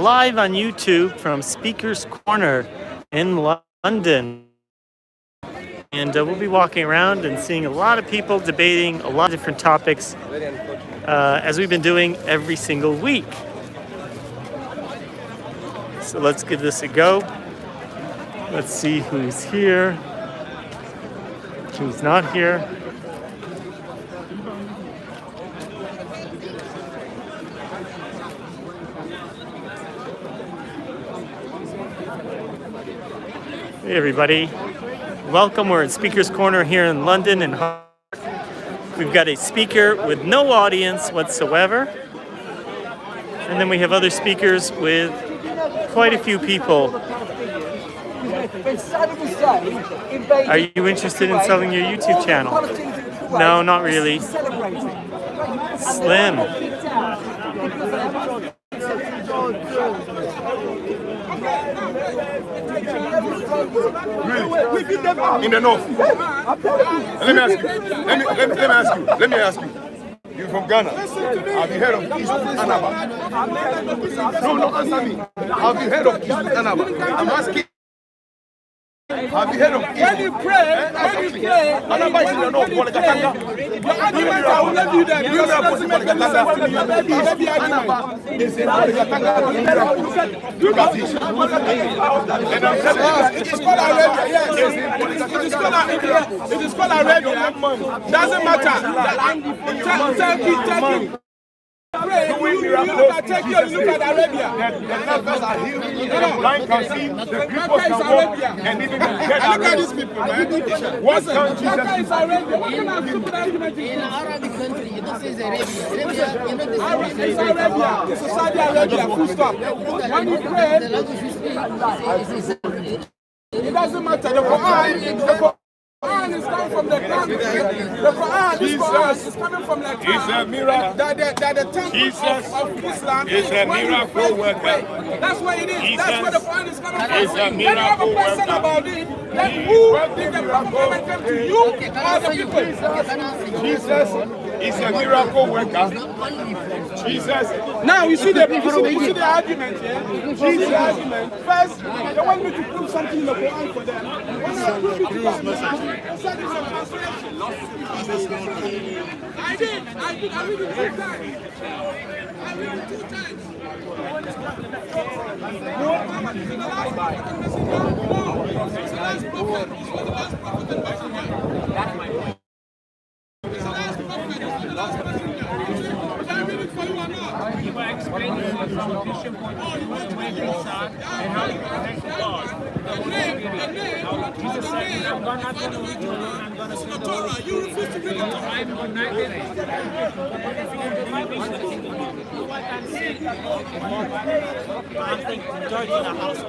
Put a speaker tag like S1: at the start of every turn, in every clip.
S1: live on YouTube from Speaker's Corner in London. And we'll be walking around and seeing a lot of people debating a lot of different topics as we've been doing every single week. So let's give this a go. Let's see who's here, who's not here. Hey everybody, welcome. We're in Speaker's Corner here in London and we've got a speaker with no audience whatsoever. And then we have other speakers with quite a few people. Are you interested in selling your YouTube channel? No, not really. Slim.
S2: In the north. Let me ask you. You're from Ghana. Have you heard of East Anaba? No, answer me. Have you heard of East Anaba? I'm asking. Have you heard of East? When you pray, Anaba is in the north. Your argument, I will let you that. You doesn't make any sense. Anaba is in Polikatanga. Look at it. And I'm telling you, it is called Arabia. Yes, it is called Arabia. Doesn't matter. Turkey. Pray, you look at Turkey or you look at Arabia. The lepers are healed, the blind can see, the cripples can walk, and even the dead are look at these people, man. What country is Arabia? What kind of stupid argument is this? In an Arabic country, you don't say it's Arabia. It's Arabia. It's Saudi Arabia, full stop. When you pray, it doesn't matter. The Quran is coming from the Quran. The Quran is coming from the Quran. It's a miracle. That the temple of Islam is a miracle worker. That's what it is. That's where the Quran is coming from. It's a miracle. Let me have a question about it. Then who did the prophet come to you or the people? Jesus is a miracle worker. Jesus. Now you see the argument here. Jesus argument. First, they want me to prove something in the Quran for them. I did it 2 times. I read it 2 times. Muhammad is the last prophet and messenger. No, he's the last prophet. He was the last prophet and messenger. That's my point. He's the last prophet. He's the last messenger. Can I read it for you or not? You were explaining from a Christian point of view the way things are and how you connect to God. Jesus said, I'm not going to do it. I'm going to say the Torah. You refuse to read the Torah. I'm going to read it. I can see. I think majority in the house is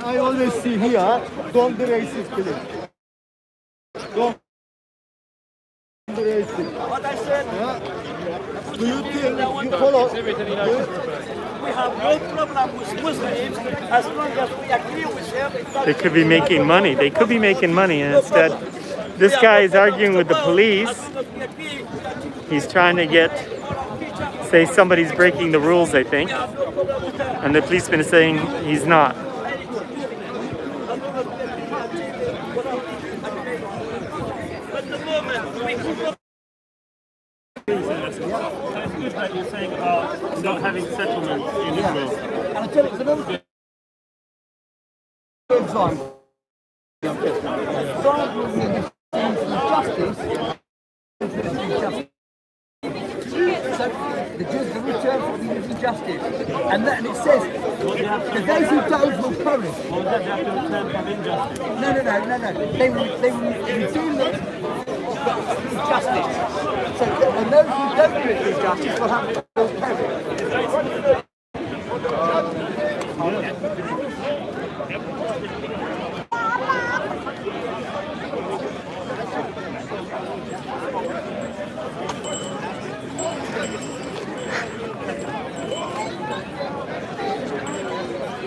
S3: I always see here, don't be racist, please. Don't be racist.
S4: What I said.
S3: Do you think you follow?
S4: We have no problem with Muslims as long as we agree with them.
S1: They could be making money. They could be making money, and instead, this guy is arguing with the police. He's trying to say somebody's breaking the rules, I think. And the policeman is saying he's not.
S5: It's good that you're saying about not having settlements in Israel.
S3: And I tell you, it's another example. The return for the justice. And it says, the days who those will perish.
S5: Well, then they have to return from injustice.
S3: No. They will redeem them through justice. So, and those who don't do it through justice will have to perish.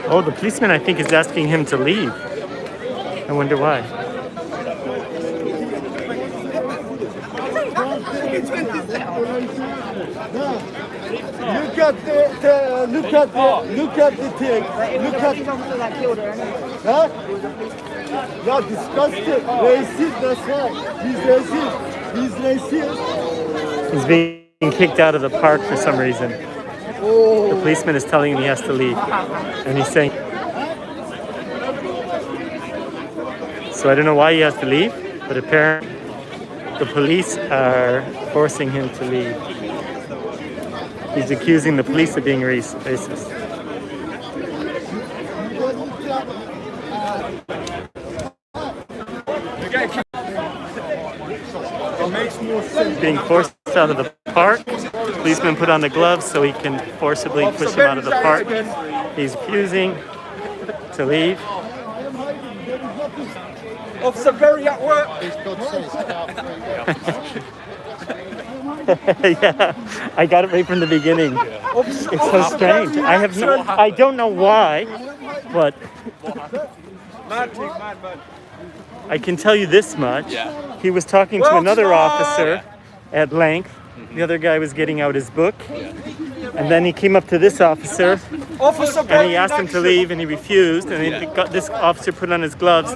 S1: Oh, the policeman, I think, is asking him to leave. I wonder why.
S3: Look at the thing. Look at
S6: that killed her, innit?
S3: Huh? Yeah, disgusting. Racist, that's right. He's racist. He's racist.
S1: He's being kicked out of the park for some reason. The policeman is telling him he has to leave. And he's saying... So I don't know why he has to leave, but apparently the police are forcing him to leave. He's accusing the police of being racist. Being forced out of the park. Policeman put on the gloves so he can forcibly push him out of the park. He's refusing to leave.
S2: Officer Berry at work.
S1: Yeah, I got it right from the beginning. It's so strange. I don't know why, but I can tell you this much. He was talking to another officer at length. The other guy was getting out his book. And then he came up to this officer and he asked him to leave and he refused. And he got this officer put on his gloves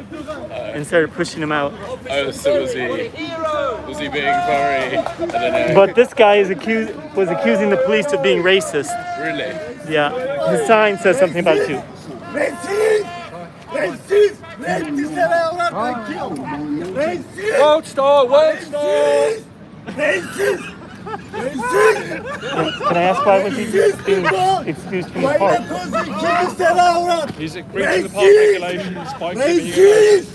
S1: and started pushing him out.
S7: Oh, so was he being very, I don't know.
S1: But this guy was accusing the police of being racist.
S7: Really?
S1: Yeah. His sign says something about it too.
S3: Racist! Racist! Racist! Racist!
S2: World star, world star.
S3: Racist!
S1: Can I ask why was he being excused from the park?
S7: He's breaching the park regulations by giving you...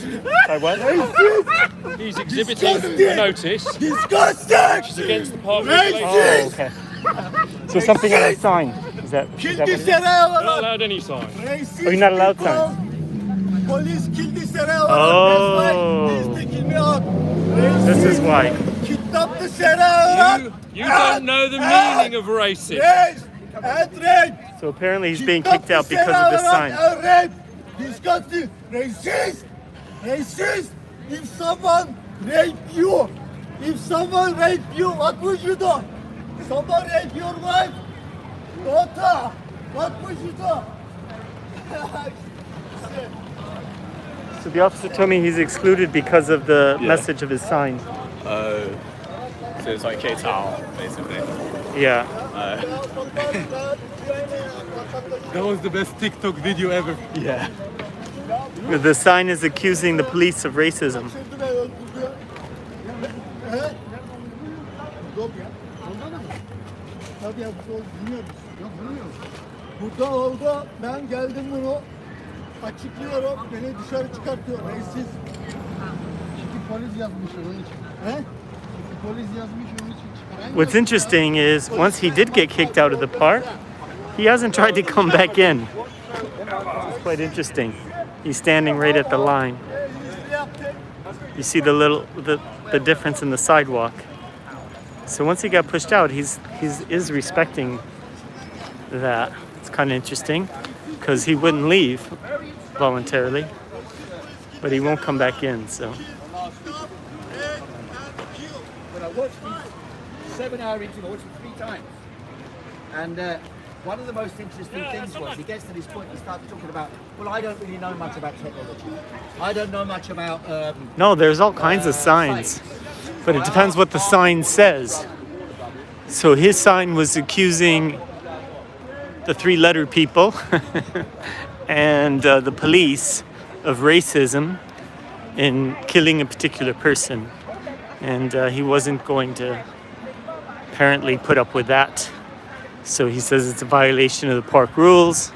S1: By what?
S7: He's exhibiting a notice which
S3: Disgusting!
S7: is against the park
S1: Oh,
S7: regulations.
S1: okay. So something on a sign. Is that what it is?
S7: You're not allowed any sign.
S1: Oh, you're not allowed signs?
S3: Police killed this
S1: Oh. This is why.
S7: You don't know the meaning of racist.
S1: So apparently he's being kicked out because of this sign.
S3: Disgusting! Racist! Racist! If someone rape you, what would you do? Someone rape your wife? Daughter, what would you do?
S1: So the officer told me he's excluded because of the message of his sign.
S7: So it's like K-Tao, basically.
S1: Yeah.
S7: That was the best TikTok video ever. Yeah.
S1: The sign is accusing the police of racism.
S3: Burada oldu, ben geldim bunu açıklıyorum, beni dışarı çıkartıyor, reisiz. Çünkü polis yazmış onun için. He? Çünkü polis yazmış onun için çıkartıyor.
S1: What's interesting is once he did get kicked out of the park, he hasn't tried to come back in. It's quite interesting. He's standing right at the line. You see the difference in the sidewalk. So once he got pushed out, he is respecting that. It's kind of interesting because he wouldn't leave voluntarily, but he won't come back in. So
S4: When I watched the 7-hour interview, I watched it 3 times. And one of the most interesting things was he gets to this point, he starts talking about, well, I don't really know much about technology. I don't know much about...
S1: no, there's all kinds of signs, but it depends what the sign says. So his sign was accusing the 3-letter people and the police of racism in killing a particular person. And he wasn't going to apparently put up with that. So he says it's a violation of the park rules.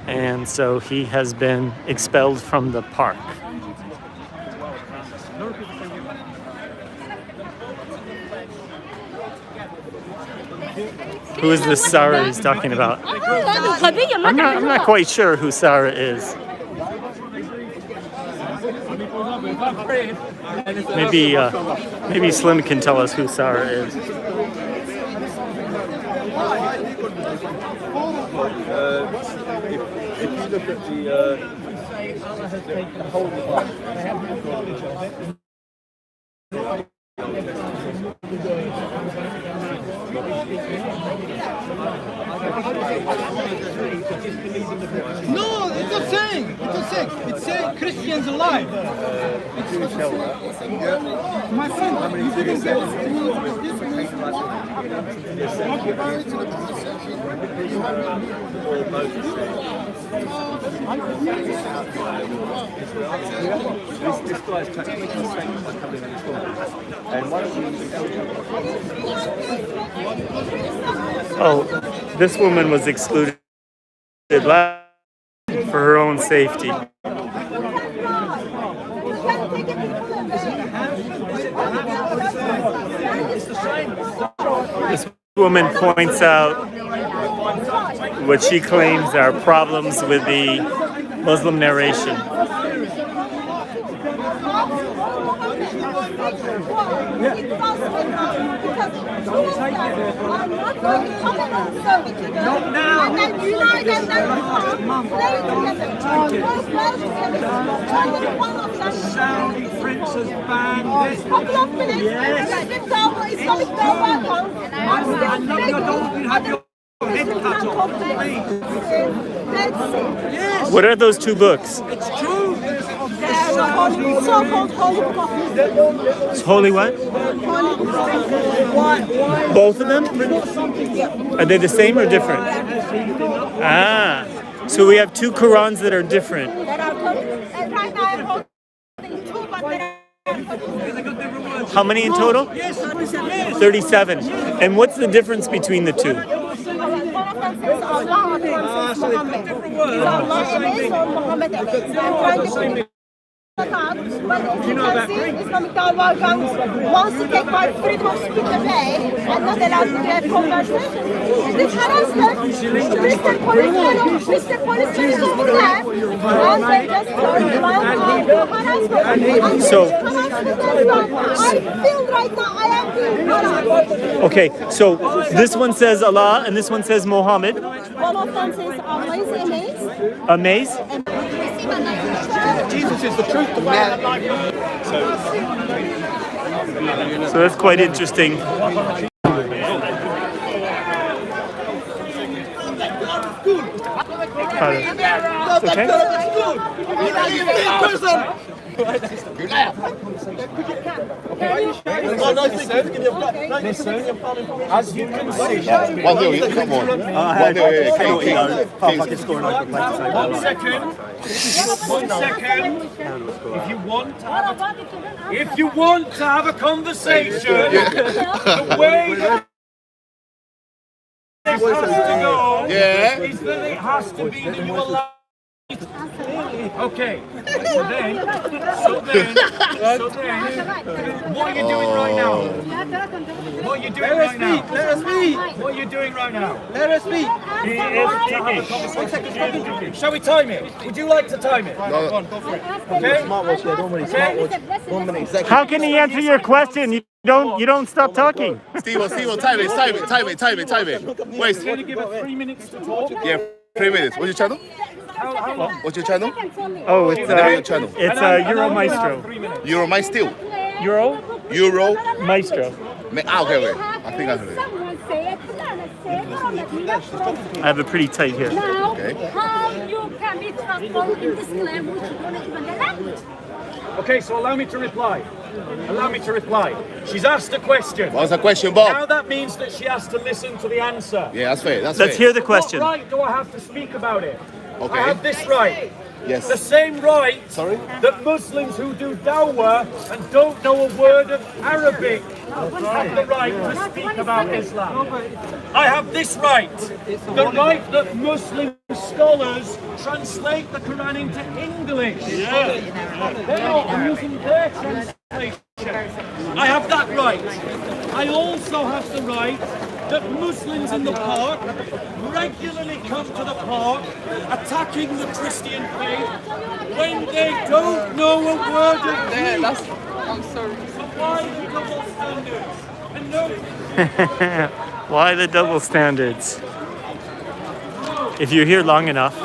S1: And so he has been expelled from the park. Who is this Sarah he's talking about? I'm not quite sure who Sarah is. Maybe Slim can tell us who Sarah is.
S7: If you look at the
S3: No, it's not saying. It's not saying. It's saying Christians alive. My friend, you didn't get this means occupied to the
S4: This guy's making a statement by coming in this corner. And one of
S1: Oh, this woman was excluded last for her own safety. This woman points out what she claims are problems with the Muslim narration.
S6: Saudi prince has banned this. Yes. I know you don't have your head cut off, please. Yes.
S1: What are those two books?
S6: It's true.
S8: So-called holy book.
S1: It's holy what? Both of them? Are they the same or different? Ah, so we have two Qurans that are different.
S8: Right now I'm holding two, but there are
S1: How many in total? 37. And what's the difference between the two?
S8: one of them says Allah, one says Muhammad. Is Allah Emes or Muhammad Emes? I'm trying to but as you can see, Islamic Dawah gangs wants to take my freedom of speech away and not allow me to have conversation. This harassment, Mr. Policeman is over there, and they just turn around harassment.
S1: So-
S8: I feel right now I am being harassed.
S1: Okay, so this one says Allah and this one says Muhammad.
S8: One of them says Allah is Emes.
S1: Amaze?
S3: Jesus is the truth, the way, and the life.
S1: So that's quite interesting. It's okay?
S6: As you can see,
S7: 1-0, you come on. 1-0, yeah,
S6: One second. If you want to have a conversation, the way that this has to go is that it has to be that you allow. Okay. So then, what are you doing right now? What are you doing right now?
S3: Let us speak.
S6: What are you doing right now?
S3: Let us speak.
S6: Shall we time it? Would you like to time it? Okay.
S1: How can he answer your question? You don't stop talking.
S7: Steve, time it. Wait,
S6: We're going to give it 3 minutes to talk.
S7: yeah, 3 minutes. What's your channel? What's your channel?
S1: Oh, it's
S7: The name of your channel.
S1: Euro Maestro.
S7: Euro my still.
S1: Euro Maestro.
S7: Okay. I think I heard it.
S1: I have it pretty tight here.
S8: Now,
S7: Okay.
S8: how you can be transformed in this language, you don't even the language.
S6: Okay, so allow me to reply. She's asked a question.
S7: What's the question,
S6: Now
S7: Bob?
S6: that means that she has to listen to the answer.
S7: Yeah, that's fair.
S1: Let's hear the question.
S6: What right do I have to speak about it?
S7: Okay.
S6: I have this right. The
S7: Yes.
S6: same right
S7: Sorry?
S6: that Muslims who do dawah and don't know a word of Arabic have the right to speak about Islam. I have this right. The right that Muslim scholars translate the Quran into English. They're not using their translation. I have that right. I also have the right that Muslims in the park regularly come to the park attacking the Christian faith when they don't know a word of Greek.
S9: I'm sorry.
S6: So why the double standards? And no,
S1: Why the double standards? If you're here long enough,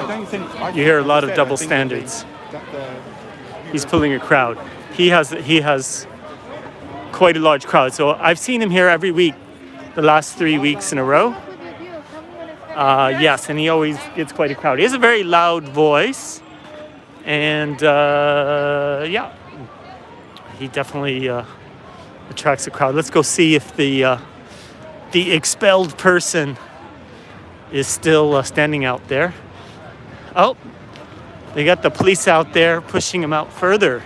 S1: you hear a lot of double standards. He's pulling a crowd. He has quite a large crowd. So I've seen him here every week the last 3 weeks in a row. Yes, and he always gets quite a crowd. He has a very loud voice, and yeah, he definitely attracts a crowd. Let's go see if the expelled person is still standing out there. Oh, they got the police out there pushing him out further.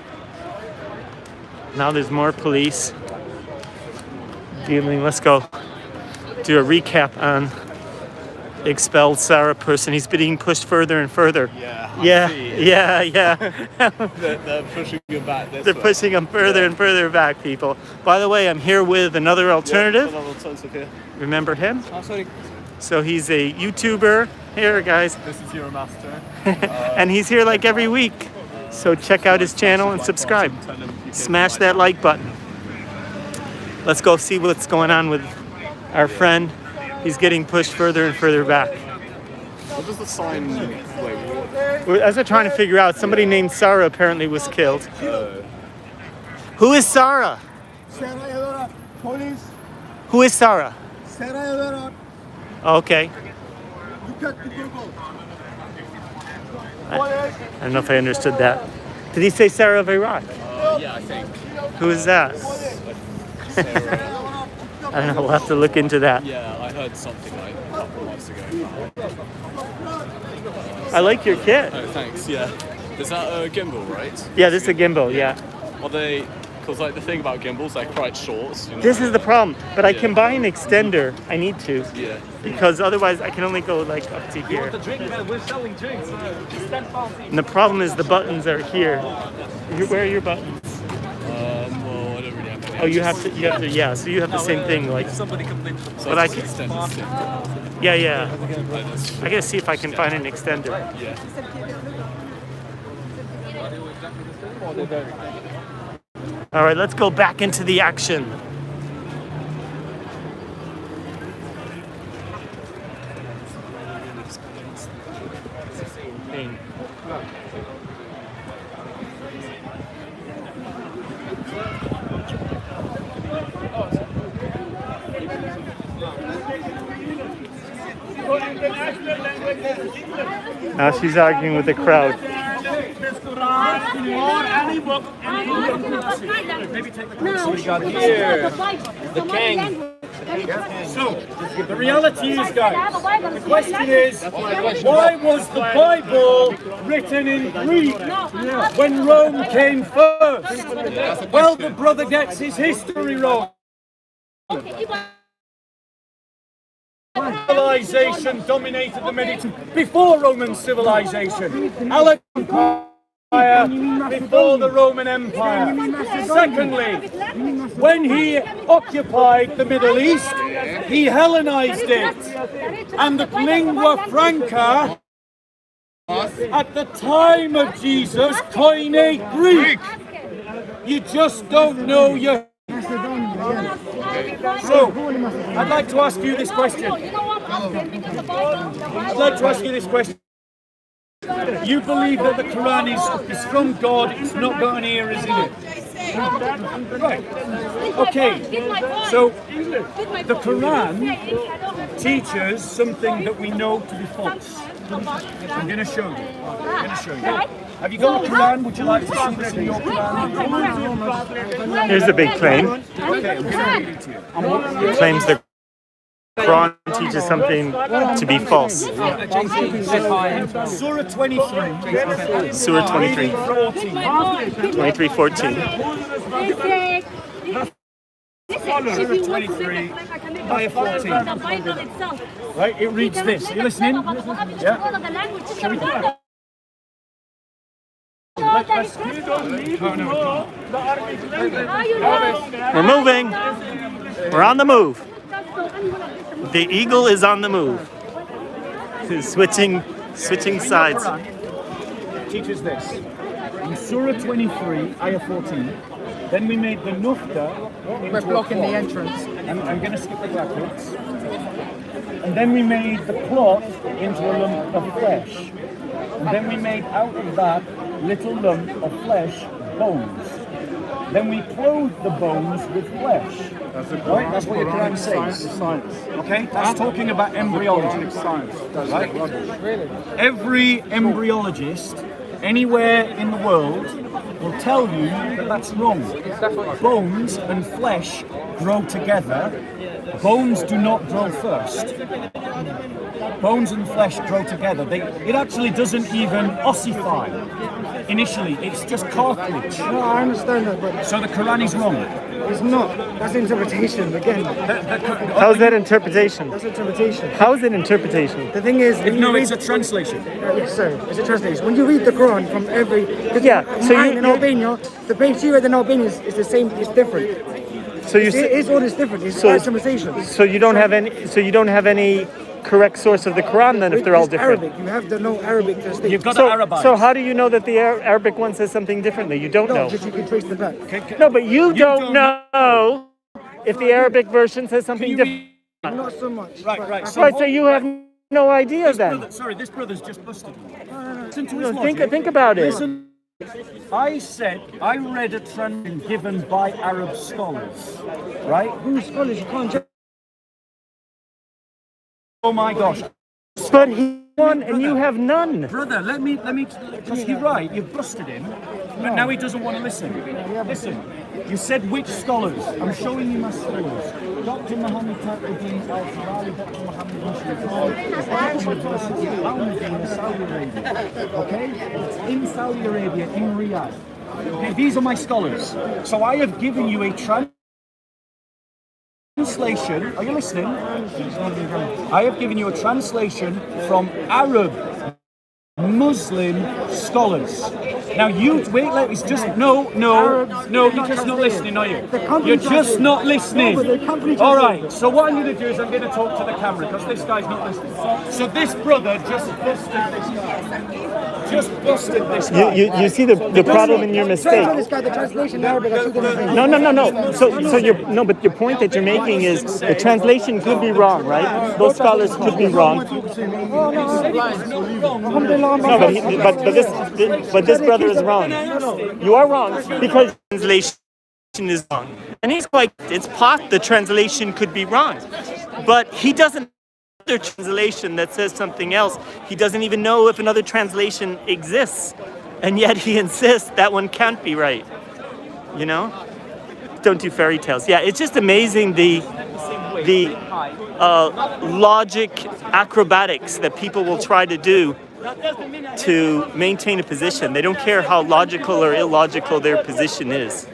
S1: Now there's more police dealing. Let's go do a recap on expelled Sarah person. He's being pushed further and further.
S7: Yeah.
S1: They're
S7: pushing him back this
S1: They're
S7: way.
S1: pushing him further and further back, people. By the way, I'm here with another alternative.
S7: Here.
S1: Remember him?
S7: Oh, sorry.
S1: So he's a YouTuber. Here, guys.
S7: This is your master.
S1: And he's here like every week. So check out his channel and subscribe. Smash that like button. Let's go see what's going on with our friend. He's getting pushed further and further back.
S7: What does the sign
S1: As we're trying to figure out, somebody named Sarah apparently was killed. Who is Sarah?
S3: Polis,
S1: Who is Sarah?
S3: Saraya
S1: Okay.
S3: look at the Google.
S1: I don't know if I understood that. Did he say Sarah of Iraq?
S7: Yeah, I think.
S1: Who is that? I don't know. We'll have to look into that.
S7: Yeah, I heard something like a couple months ago.
S1: I like your kit.
S7: Oh, thanks. Yeah. Is that a gimbal, right?
S1: Yeah, this is a gimbal. Yeah.
S7: Are they? Because like the thing about gimbals, they're quite short. You know?
S1: This is the problem. But I can buy an extender. I need to.
S7: Yeah.
S1: Because otherwise I can only go like up to here.
S6: We're selling drinks.
S1: And the problem is the buttons are here. Where are your buttons?
S7: Well, I don't really have any.
S1: Oh, you have to. Yeah. So you have the same thing. Like,
S6: Somebody complained.
S7: So
S1: but I
S7: just
S1: can.
S7: extend this thing.
S1: Yeah. I gotta see if I can find an extender.
S7: Yeah.
S1: All right, let's go back into the action. Now she's arguing with the crowd.
S6: The king. So, the reality is, guys, the question is, why was the Bible written in Greek when Rome came first? Well, the brother gets his history wrong. Civilization dominated the Mediterranean before Roman civilization. Alexander Empire before the Roman Empire. Secondly, when he occupied the Middle East, he Hellenized it, and the lingua franca at the time of Jesus Koine Greek. You just don't know your. So, I'd like to ask you this question. You believe that the Quran is from God, it's not got any errors in it? Right. Okay. So, the Quran teaches something that we know to be false. I'm going to show you. Have you got a Quran? Would you like to see this in your Quran?
S1: Here's the big claim.
S6: Okay, I'm going to read it to you.
S1: He claims the Quran teaches something to be false.
S6: Surah 23.
S1: Surah 23. 23:14.
S6: Surah 23, ayah 14. Right, it reads this. You listening? Yeah. Shall we do it?
S1: We're moving. We're on the move. The eagle is on the move. Switching sides.
S6: Teaches this. In Surah 23, ayah 14, then we made the nufta. We're blocking the entrance. I'm going to skip it backwards. And then we made the cloth into a lump of flesh. And then we made out of that little lump of flesh bones. then we clothe the bones with flesh. Right? That's what the Quran says. Okay? That's talking about embryology. Right? Every embryologist anywhere in the world will tell you that that's wrong. Bones and flesh grow together. Bones do not grow first. Bones and flesh grow together. It actually doesn't even ossify initially. It's just cartilage.
S9: No, I understand that, but
S6: So the Quran is wrong.
S9: it's not. That's interpretation. Again,
S1: How is that interpretation?
S9: that's interpretation.
S1: How is it interpretation?
S9: The thing is, when you
S6: No,
S9: read,
S6: it's a translation.
S9: yes, sir, it's a translation. When you read the Quran from every, because
S1: Yeah, so
S9: mine in
S1: you-
S9: Albania, the page you read in Albania is the same. It's different.
S1: So you
S9: It's all is different. It's
S1: So-
S9: interpretation.
S1: so you don't have any. So you don't have any correct source of the Quran then, if they're all
S9: It's
S1: different.
S9: Arabic. You have to know Arabic translation.
S6: You've got to
S1: So,
S6: Arabize.
S1: so how do you know that the Arabic one says something differently? You don't
S9: No,
S1: know.
S9: because you can trace the back.
S1: No, but you don't
S6: don't
S1: know if the Arabic version says something different.
S9: Not so much.
S6: Right,
S9: but
S6: right.
S9: I
S6: So
S1: Right, so you have no idea then.
S6: This brother's just busted me. Listen to
S1: No,
S6: his logic.
S1: think about it.
S6: Listen. I said I read a translation given by Arab scholars, right?
S9: who's scholars? You can't judge.
S6: Oh my gosh,
S1: But he won and you have none.
S6: brother, let me. Because you're right, you've busted him, but now he doesn't want to listen. Listen, you said which scholars? I'm showing you my scholars. Dr. Muhammad Taqi Al-Farali, Dr. Muhammad University of Al-Madinah, Saudi Arabia. Okay, it's in Saudi Arabia, in Riyadh. Okay, these are my scholars. So I have given you a translation. Are you listening? I have given you a translation from Arab Muslim scholars. Now you wait. It's just no. You're just not listening, are you? You're just not listening. All right. So what I'm going to do is I'm going to talk to the camera because this guy's not listening. So this brother just busted this guy. Just busted this guy.
S1: You see the problem in your mistake.
S9: Tell this guy the translation in Arabic. I think it's
S1: No. So but your point that you're making is the translation could be wrong, right? Those scholars could be wrong. No, but this brother is wrong. You are wrong because translation is wrong, and he's quite. It's the translation could be wrong, but he doesn't. Another translation that says something else. He doesn't even know if another translation exists, and yet he insists that one can't be right. You know, don't do fairy tales. Yeah, it's just amazing the logic acrobatics that people will try to do to maintain a position. They don't care how logical or illogical their position is.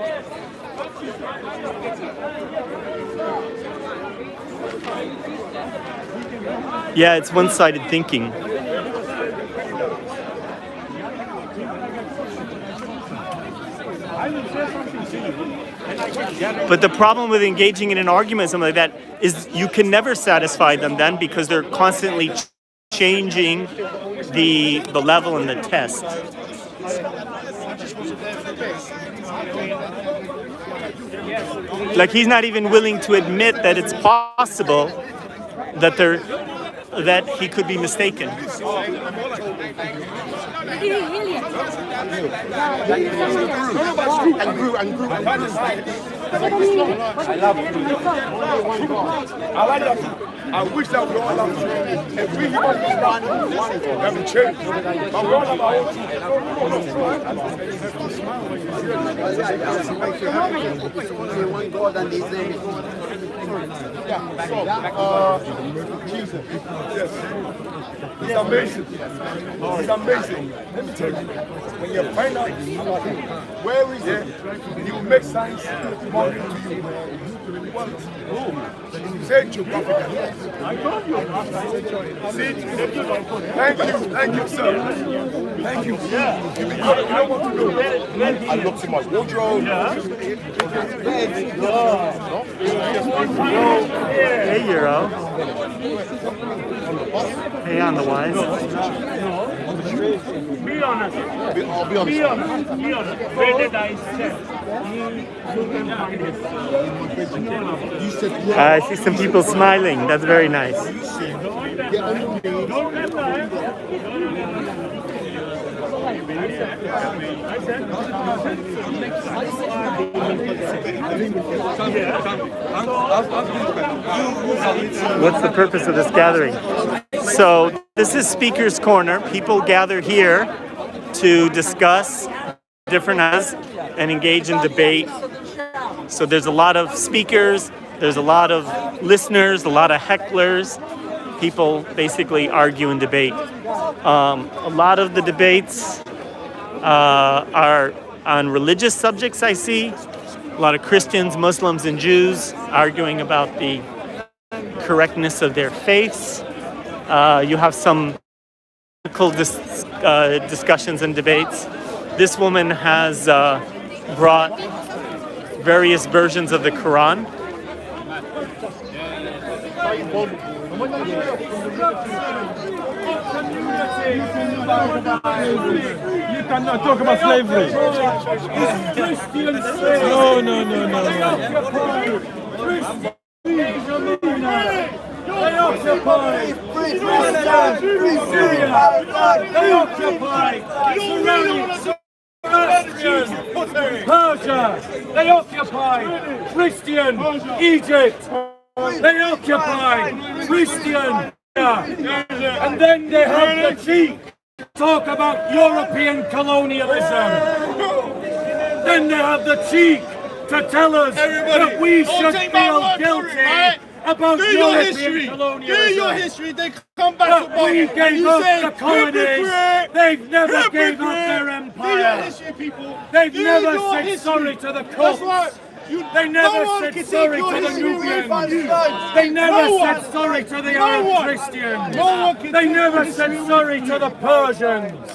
S1: Yeah, it's one-sided thinking. But the problem with engaging in an argument, something like that, is you can never satisfy them then because they're constantly changing the level and the test. Like he's not even willing to admit that it's possible that he could be mistaken.
S2: I wish that we all have changed. If we human beings have changed, but we all have our own Jesus. Yes. It's amazing. It's amazing. Let me tell you, when you find out where is it, you make science more to you. Say geographically. See? Thank you, sir. Thank you. You know what to do. I look too much wardrobe.
S1: Hey, Euro. Hey, on the wise.
S5: Be honest.
S2: I'll be honest.
S5: Be honest. Where did I step? You can find it.
S2: You said
S1: I see some people smiling. That's very nice.
S5: Don't have time.
S1: What's the purpose of this gathering? So this is Speaker's Corner. People gather here to discuss different ideas and engage in debate. So there's a lot of speakers, there's a lot of listeners, a lot of hecklers. People basically argue and debate. A lot of the debates are on religious subjects, I see. A lot of Christians, Muslims, and Jews arguing about the correctness of their faiths. You have some political discussions and debates. This woman has brought various versions of the Quran.
S6: You cannot talk about slavery. No, no, no, no, no. They occupy Syria. They occupy Persia. They occupy Christian Egypt. They occupy Christian. And then they have the cheek to talk about European colonialism. Then they have the cheek to tell us that we should feel guilty about European colonialism.
S3: Do your history, they come back
S6: That we gave up the colonies. They've never gave up their empire. They've never said sorry to the Copts. They never said sorry to the Nubians. They never said sorry to the Arab Christians. They never said sorry to the Persians.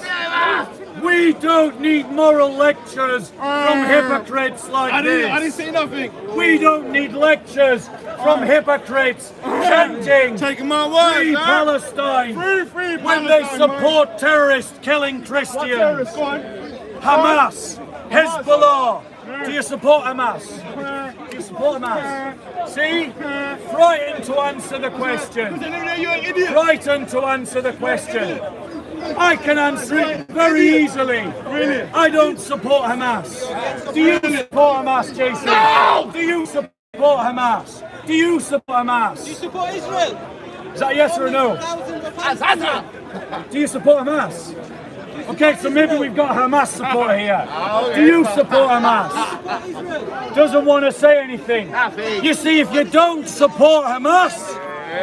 S6: We don't need moral lectures from hypocrites like this.
S3: I didn't say nothing.
S6: We don't need lectures from hypocrites chanting
S3: Taking my word,
S6: Free Palestine
S3: Free
S6: when they support terrorists killing Christians. Hamas, Hezbollah. Do you support Hamas? Do you support Hamas? See? Frightened to answer the question. Frightened to answer the question. I can answer it very easily. Really? I don't support Hamas. Do you support Hamas, Jason? No! Do you support Hamas? Do you support Hamas?
S3: You support Israel?
S6: Is that a yes or a no? Do you support Hamas? Okay, so maybe we've got a Hamas supporter here. Do you support Hamas? Doesn't want to say anything. You see, if you don't support Hamas,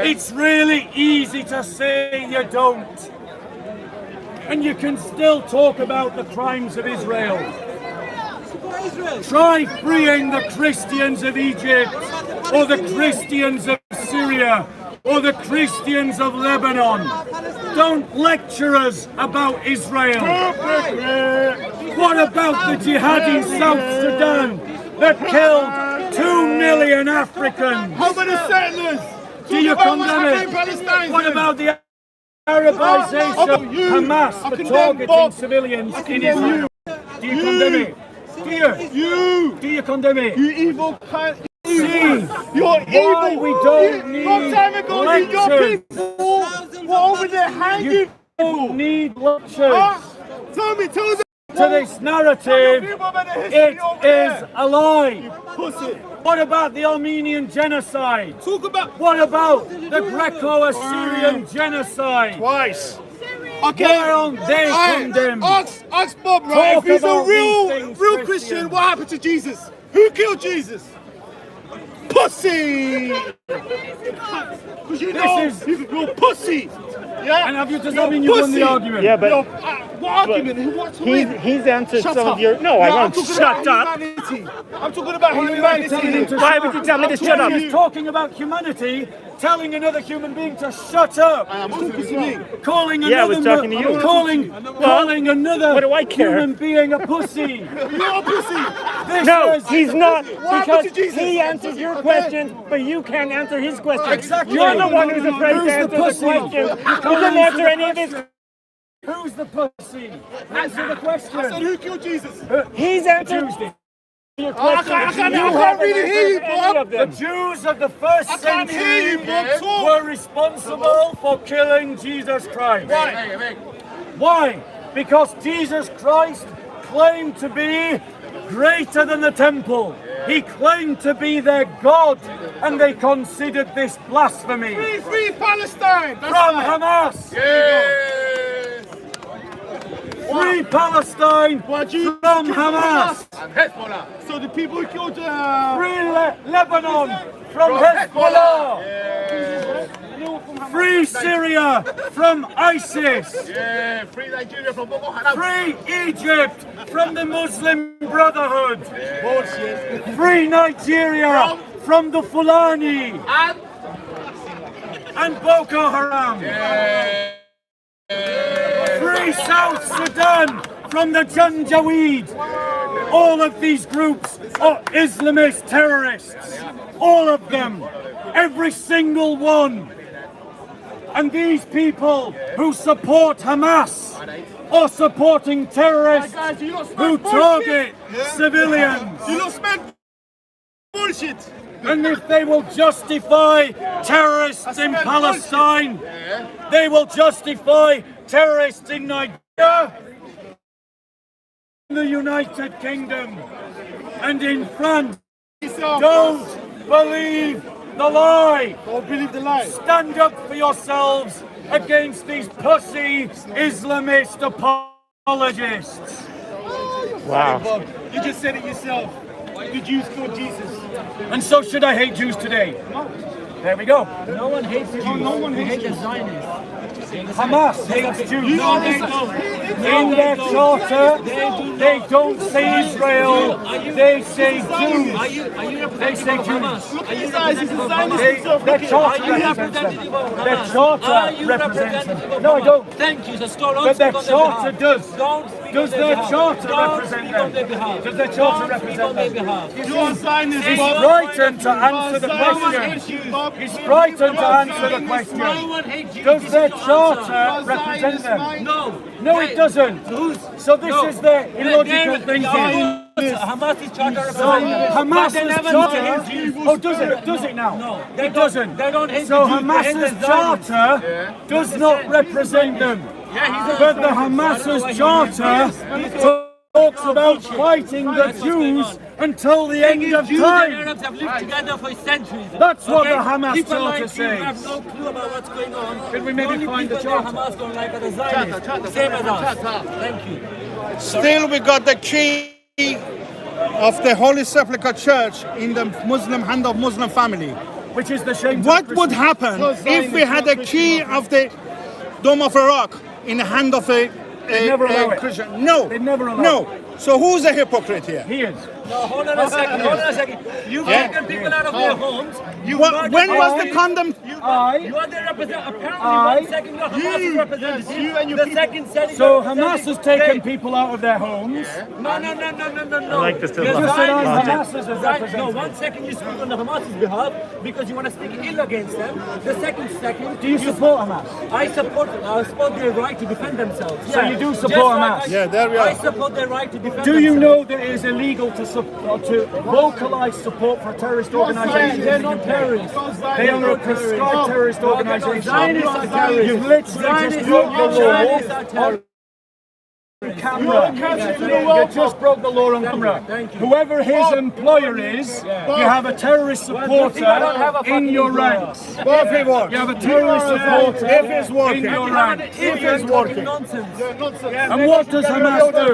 S6: it's really easy to say you don't. And you can still talk about the crimes of Israel. Try freeing the Christians of Egypt, or the Christians of Syria, or the Christians of Lebanon. Don't lecture us about Israel. What about the jihad in South Sudan that killed 2 million Africans?
S3: How about the settlers?
S6: Do you condemn it? What about the Arabization of Hamas for targeting civilians in Israel? Do you condemn it? Do you condemn it?
S3: You evil cunt.
S6: See
S3: You're
S6: why
S3: evil.
S6: we don't need
S3: Long time ago, your
S6: lectures.
S3: people were over there hanging.
S6: You don't need lectures.
S3: Tell them.
S6: To this narrative, it is a lie.
S3: Pussy.
S6: What about the Armenian genocide?
S3: Talk about
S6: What about the Greco-Assyrian genocide?
S3: twice.
S6: Why aren't they condemned?
S3: Ask Bob, right?
S6: Talk
S3: If he's a
S6: about
S3: real
S6: these things,
S3: Christian,
S6: Christian.
S3: what happened to Jesus? Who killed Jesus? Pussy! Because you know you're pussy. Yeah.
S6: And have you just you won the argument?
S1: Yeah, but
S3: what argument? What's with?
S1: he's answered
S3: Shut
S1: some
S3: up.
S1: of your. No, I won't.
S3: I'm talking
S1: Shut
S3: about
S1: up.
S3: humanity. I'm talking about humanity.
S1: Why would you tell me to shut up?
S6: He's talking about humanity, telling another human being to shut up.
S3: I'm talking to me.
S6: Calling
S1: Yeah, I was
S6: another
S1: talking to you.
S6: calling another
S1: What do I care?
S6: human being a pussy.
S3: You're a pussy.
S6: This
S1: No,
S6: is-
S1: he's not.
S3: happened
S1: Because
S3: to Jesus?
S1: he answers your questions, but you can't answer his questions.
S6: Exactly.
S1: You're the one who's afraid
S6: Who's
S1: to
S6: the
S1: answer the
S6: pussy?
S1: questions.
S6: You
S1: You
S6: can't
S1: didn't answer any of his.
S6: Who's the pussy? Answer the question.
S3: I said, who killed Jesus?
S1: He's answered
S6: Tuesday.
S1: your
S3: I
S1: questions.
S3: can't
S1: You
S3: really
S1: haven't
S3: hear you,
S1: answered any
S3: Bob.
S1: of them.
S6: The Jews of the first
S3: I can't hear you,
S6: century
S3: Bob. Talk.
S6: were responsible for killing Jesus Christ.
S3: Why?
S6: Why? because Jesus Christ claimed to be greater than the temple. He claimed to be their God, and they considered this blasphemy.
S2: Free Palestine!
S6: From Hamas!
S2: Yes!
S6: Free Palestine from Hamas!
S2: And Hezbollah. So the people who killed
S6: Free Lebanon from Hezbollah! Free Syria from ISIS!
S2: Yeah, free Nigeria from Boko Haram.
S6: Free Egypt from the Muslim Brotherhood! Free Nigeria from the Fulani and Boko Haram! Free South Sudan from the Janjaweed! All of these groups are Islamist terrorists! All of them! Every single one! And these people who support Hamas are supporting terrorists who target civilians.
S2: You don't spend bullshit.
S6: And if they will justify terrorists in Palestine, they will justify terrorists in Nigeria, in the United Kingdom, and in France. Don't believe the lie.
S2: Don't believe the lie.
S6: Stand up for yourselves against these pussy Islamist apologists.
S1: Wow.
S2: You just said it yourself. The Jews killed Jesus.
S6: And so should I hate Jews today? There we go.
S5: No one hates Jews.
S2: No one hates
S5: the
S2: Jews.
S5: Zionists.
S6: Hamas hates Jews.
S2: You
S6: In their charter, they don't say Israel, they say Jews.
S5: Are you
S6: They say
S5: representative of Hamas?
S6: Jews.
S5: Are you representative of Hamas?
S6: Their charter
S5: Are you
S6: represents
S5: representative
S6: them.
S5: of
S6: Their
S5: Hamas?
S6: charter
S5: Are you
S6: represents
S5: representative
S6: them.
S5: of
S6: No, I
S5: Hamas?
S6: don't.
S5: Thank you. So don't
S6: But their
S5: speak on their
S6: charter
S5: behalf.
S6: does.
S5: Don't speak
S6: Does
S5: on
S6: their
S5: their behalf.
S6: charter
S5: Don't
S6: represent
S5: speak on their
S6: them?
S5: behalf.
S6: Does their charter
S5: Don't speak
S6: represent
S5: on their
S6: them?
S5: behalf.
S2: You are signing
S6: He's
S2: Bob.
S6: frightened to answer the
S2: No one
S6: question.
S2: hates you.
S6: He's frightened to answer the
S5: No
S6: question.
S5: one hates Jews.
S6: Does
S5: This
S6: their
S5: is your answer.
S6: charter represent them?
S5: No.
S6: No, it doesn't. So this is their illogical thinking.
S5: Hamas's charter
S6: So
S5: represents them. But they
S6: Hamas's
S5: never
S6: charter.
S5: hate Jews.
S6: Oh, does it? Does it now?
S5: No,
S6: It doesn't.
S5: They don't hate
S6: So
S5: the Jews, they hate
S6: Hamas's
S5: the Zionists.
S6: charter does not represent them.
S5: Yeah, he's
S6: But the Hamas's charter talks about fighting the Jews until the end of
S5: Jews and
S6: time.
S5: Arabs have lived together for centuries.
S6: That's what the Hamas
S5: People
S6: charter
S5: like you have
S6: says.
S5: no clue about what's going on.
S6: Can we maybe
S5: Only
S6: find the
S5: people that
S6: charter?
S5: Hamas don't like are the Zionists. Same as us. Thank you.
S3: Still, we got the key of the Holy Sepulchre Church in the Muslim hand of Muslim family.
S6: Which is the shame. to
S3: What
S6: the
S3: would
S6: Christians.
S3: happen if we had a key of the Dome of Iraq in the hand of a
S6: never allow it.
S3: Christian? No.
S6: They'd never allow
S3: No. So who's a hypocrite here?
S6: He is.
S5: No, hold on a second. Hold on a second. You've
S3: Yeah.
S5: taken people out of their homes. You
S3: When was the condom?
S5: You are the representative. Apparently,
S6: I-
S5: one second you're Hamas's representative. The second setting.
S6: So Hamas has taken people out of their homes.
S5: No.
S1: I like this
S5: You're
S1: logic.
S6: said I'm
S5: Zionist.
S6: Hamas's representative.
S5: No, one second you speak on the Hamas's behalf because you want to speak ill against them. The second,
S6: Do you support Hamas?
S5: I support their right to defend themselves.
S6: So
S5: Yeah.
S6: you do
S5: Just
S6: support
S5: like
S6: Hamas?
S3: Yeah, there we are.
S5: I support their right to defend
S6: Do
S5: themselves.
S6: you know that it is illegal to vocalize support for a terrorist organization?
S5: They're not terrorists.
S6: They are a prescribed terrorist organization.
S5: Zionists are terrorists.
S6: You've literally just broke the
S5: Zionists
S6: law
S5: are terrorists.
S6: on camera. You just broke the law on camera. Whoever his employer is, you have a terrorist supporter in your ranks.
S3: Bob, he works.
S6: You have a terrorist supporter
S3: If he's working.
S6: in your ranks.
S3: If he's working.
S5: Nonsense.
S6: And what does Hamas do?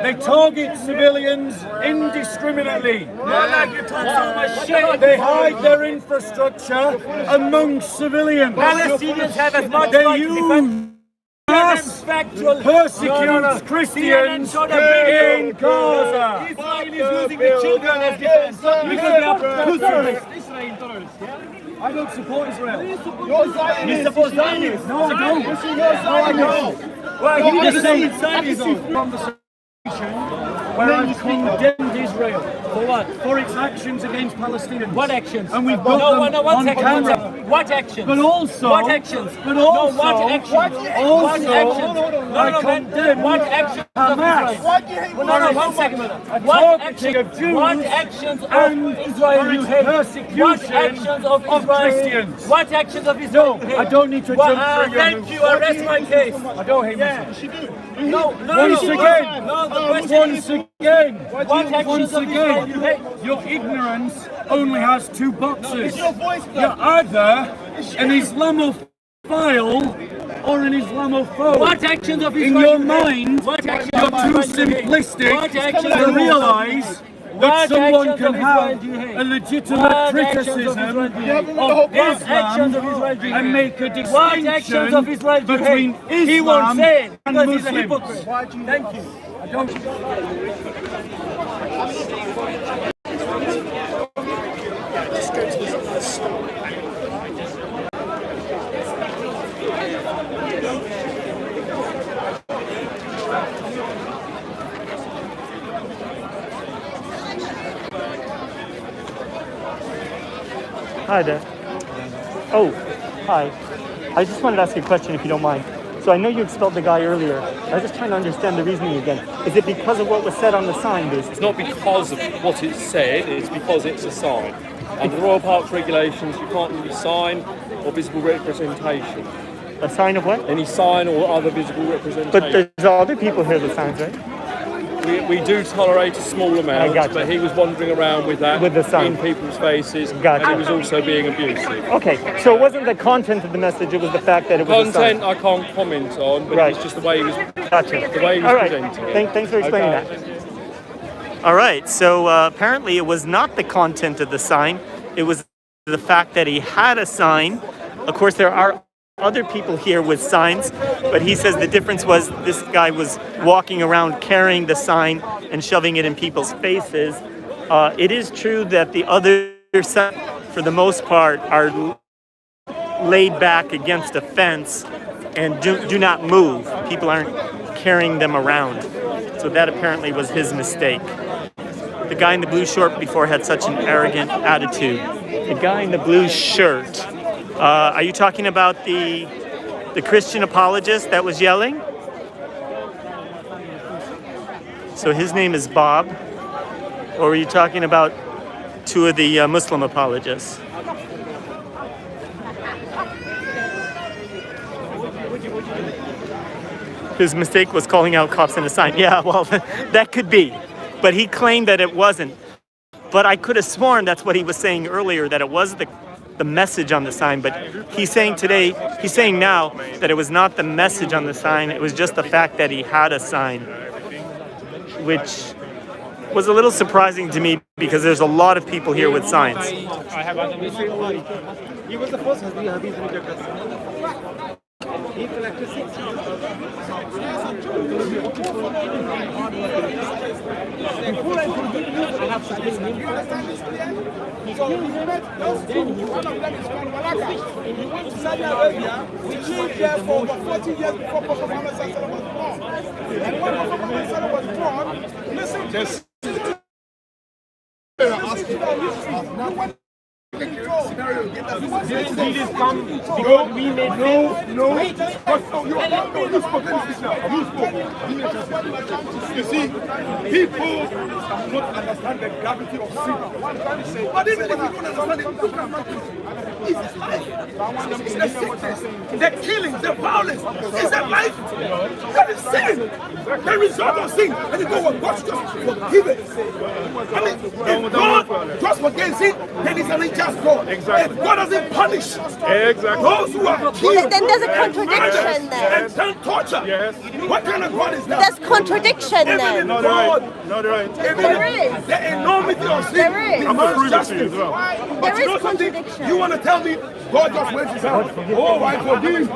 S6: They target civilians indiscriminately.
S5: Not like you talk so much shit.
S6: They hide their infrastructure among civilians.
S5: Palestinians have as much
S6: They
S5: right to defend.
S6: use
S5: Factual.
S6: persecutes Christians in Gaza.
S5: Israel is using the children as defense because they are terrorists.
S6: I don't support Israel.
S5: You support Zionists?
S6: No, I don't. No, I don't.
S5: Well, you just say
S6: Zionism conversation where I've condemned Israel
S5: for what?
S6: for its actions against Palestinians.
S5: What actions?
S6: And we've got them
S5: one
S6: on
S5: second.
S6: camera. what actions? But also, what actions? But also, no, what actions? What actions? No, condemn what actions of Israel? No, 1 second. What actions of Israel you hate? What actions of Israel? What actions of Israel? No, I don't need to jump through your Thank you. I rest my case. I don't hate Muslims. No. Once again. No, the question once again, your ignorance only has 2 boxes. You're either an Islamophile or an Islamophobe. What actions of Israel? In your mind, you're too simplistic to realise that someone can have a legitimate criticism of Islam and make a distinction between Islam and Muslims. Thank you. I don't.
S1: Hi there. Oh, hi. I just wanted to ask you a question if you don't mind. So I know you expelled the guy earlier. I was just trying to understand the reasoning again. Is it because of what was said on the sign, basically?
S7: It's not because of what it said, it's because it's a sign. Under the Royal Parks regulations, you can't really sign or visible representation.
S1: A sign of what?
S7: Any sign or other visible representation.
S1: But there's other people here with signs, right?
S7: We do tolerate a small amount, but he was wandering around with that
S1: with the sign
S7: in people's faces,
S1: and
S7: he was also being abusive.
S1: Okay, so it wasn't the content of the message, it was the fact that it was
S7: content I can't comment on, but it's just the way he was, the way he was presenting it.
S1: Thanks for explaining that. All right, so apparently it was not the content of the sign, it was the fact that he had a sign. Of course, there are other people here with signs, but he says the difference was this guy was walking around carrying the sign and shoving it in people's faces. It is true that the other signs, for the most part, are laid back against a fence and do not move. People aren't carrying them around. So that apparently was his mistake. The guy in the blue short before had such an arrogant attitude. The guy in the blue shirt. Are you talking about the Christian apologist that was yelling? So his name is Bob. Or were you talking about 2 of the Muslim apologists? His mistake was calling out cops in a sign. Yeah, well, that could be. But he claimed that it wasn't. But I could have sworn that's what he was saying earlier, that it was the message on the sign. But he's saying now that it was not the message on the sign, it was just the fact that he had a sign, which was a little surprising to me because there's a lot of people here with signs.
S10: He was the first he collected 6. Before I forgive you, I have to kill him.
S2: So he met those 2. One of them is called Malaka. He went to Saudi Arabia. He lived there for over 40 years before Prophet Muhammad was born. And when Prophet Muhammad was born, listen to this.
S10: Didn't Jesus come because we made
S2: no. You see, people don't understand the gravity of sin. But even if you don't understand it, look at it's the sickness, the killing, the violence. It's a life that is sin. The result of sin. And you go, well, God just forgive it. I mean, if God just forgives sin, then it's an unjust God. Exactly. If God doesn't punish those who are killed,
S8: then there's a contradiction there.
S2: And then torture. Yes. What kind of God is that?
S8: There's contradiction there.
S2: No, there is. The enormity of sin demands justice. But you know something? You want to tell me God just went to say, oh, I forgive.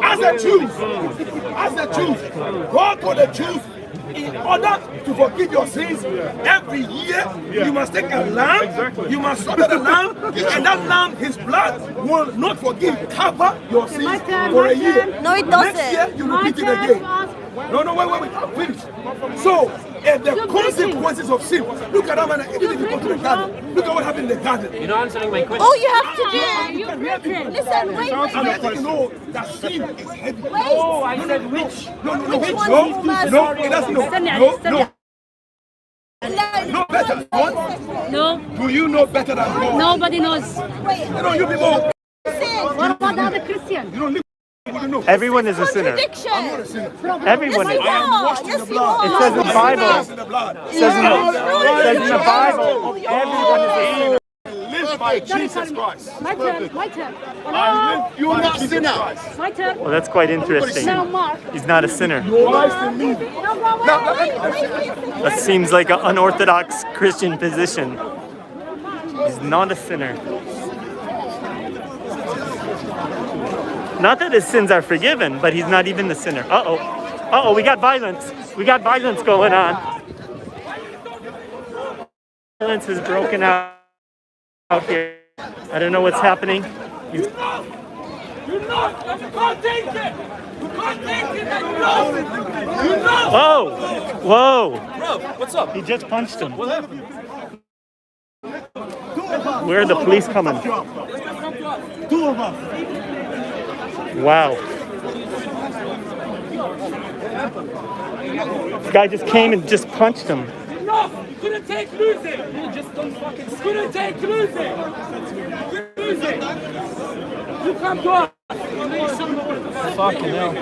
S2: As the Jews, God told the Jews, in order to forgive your sins, every year you must take a lamb, you must slaughter the lamb, and that lamb, his blood will not cover your sins for a year.
S8: No, it doesn't.
S2: Next year you repeat it again. No, wait, I'm finished. So, and the consequences of sin. Look at that man, he didn't even go to the garden. Look at what happened in the garden.
S10: You're not answering my question.
S8: All you have to do, listen, wait.
S2: I'm letting you know that sin is heavy.
S10: Oh, I said which.
S2: No,
S8: Which one
S2: no,
S8: is master?
S2: no, it doesn't know. No better. What?
S11: No,
S2: Do you know better than God?
S11: nobody knows.
S8: Wait,
S2: You know, you people,
S11: What about the other Christian?
S2: you don't live. You don't know.
S1: Everyone is a sinner.
S8: contradiction.
S2: I'm not a sinner.
S1: Everyone
S8: Yes,
S1: is.
S8: you
S2: I am
S8: are.
S2: washed in
S8: Yes,
S2: the
S8: you
S2: blood.
S1: It
S8: are.
S1: says in the Bible.
S2: In the blood.
S1: It says in the Bible. Everyone is a sinner.
S2: Live by Jesus Christ.
S11: My turn, my turn.
S2: I
S11: Hello,
S2: live. You're not a sinner.
S11: my turn.
S1: Well, that's quite interesting.
S11: Now, Mark.
S1: He's not a sinner.
S2: Christ in me.
S1: That seems like an unorthodox Christian position. He's not a sinner. Not that his sins are forgiven, but he's not even the sinner. Uh-oh. Uh-oh, we got violence. We got violence going on. Violence is broken out here. I don't know what's happening.
S6: You're not! You can't take it! You can't take it! You're not!
S1: Whoa! Whoa!
S7: Bro, what's up?
S1: He just punched him.
S7: What happened?
S1: Where are the police coming?
S3: Two of us.
S1: Wow. This guy just came and just punched him.
S6: Enough! You couldn't take losing! You just don't fucking... You couldn't take losing! Losing! You come to us!
S1: Fucking hell.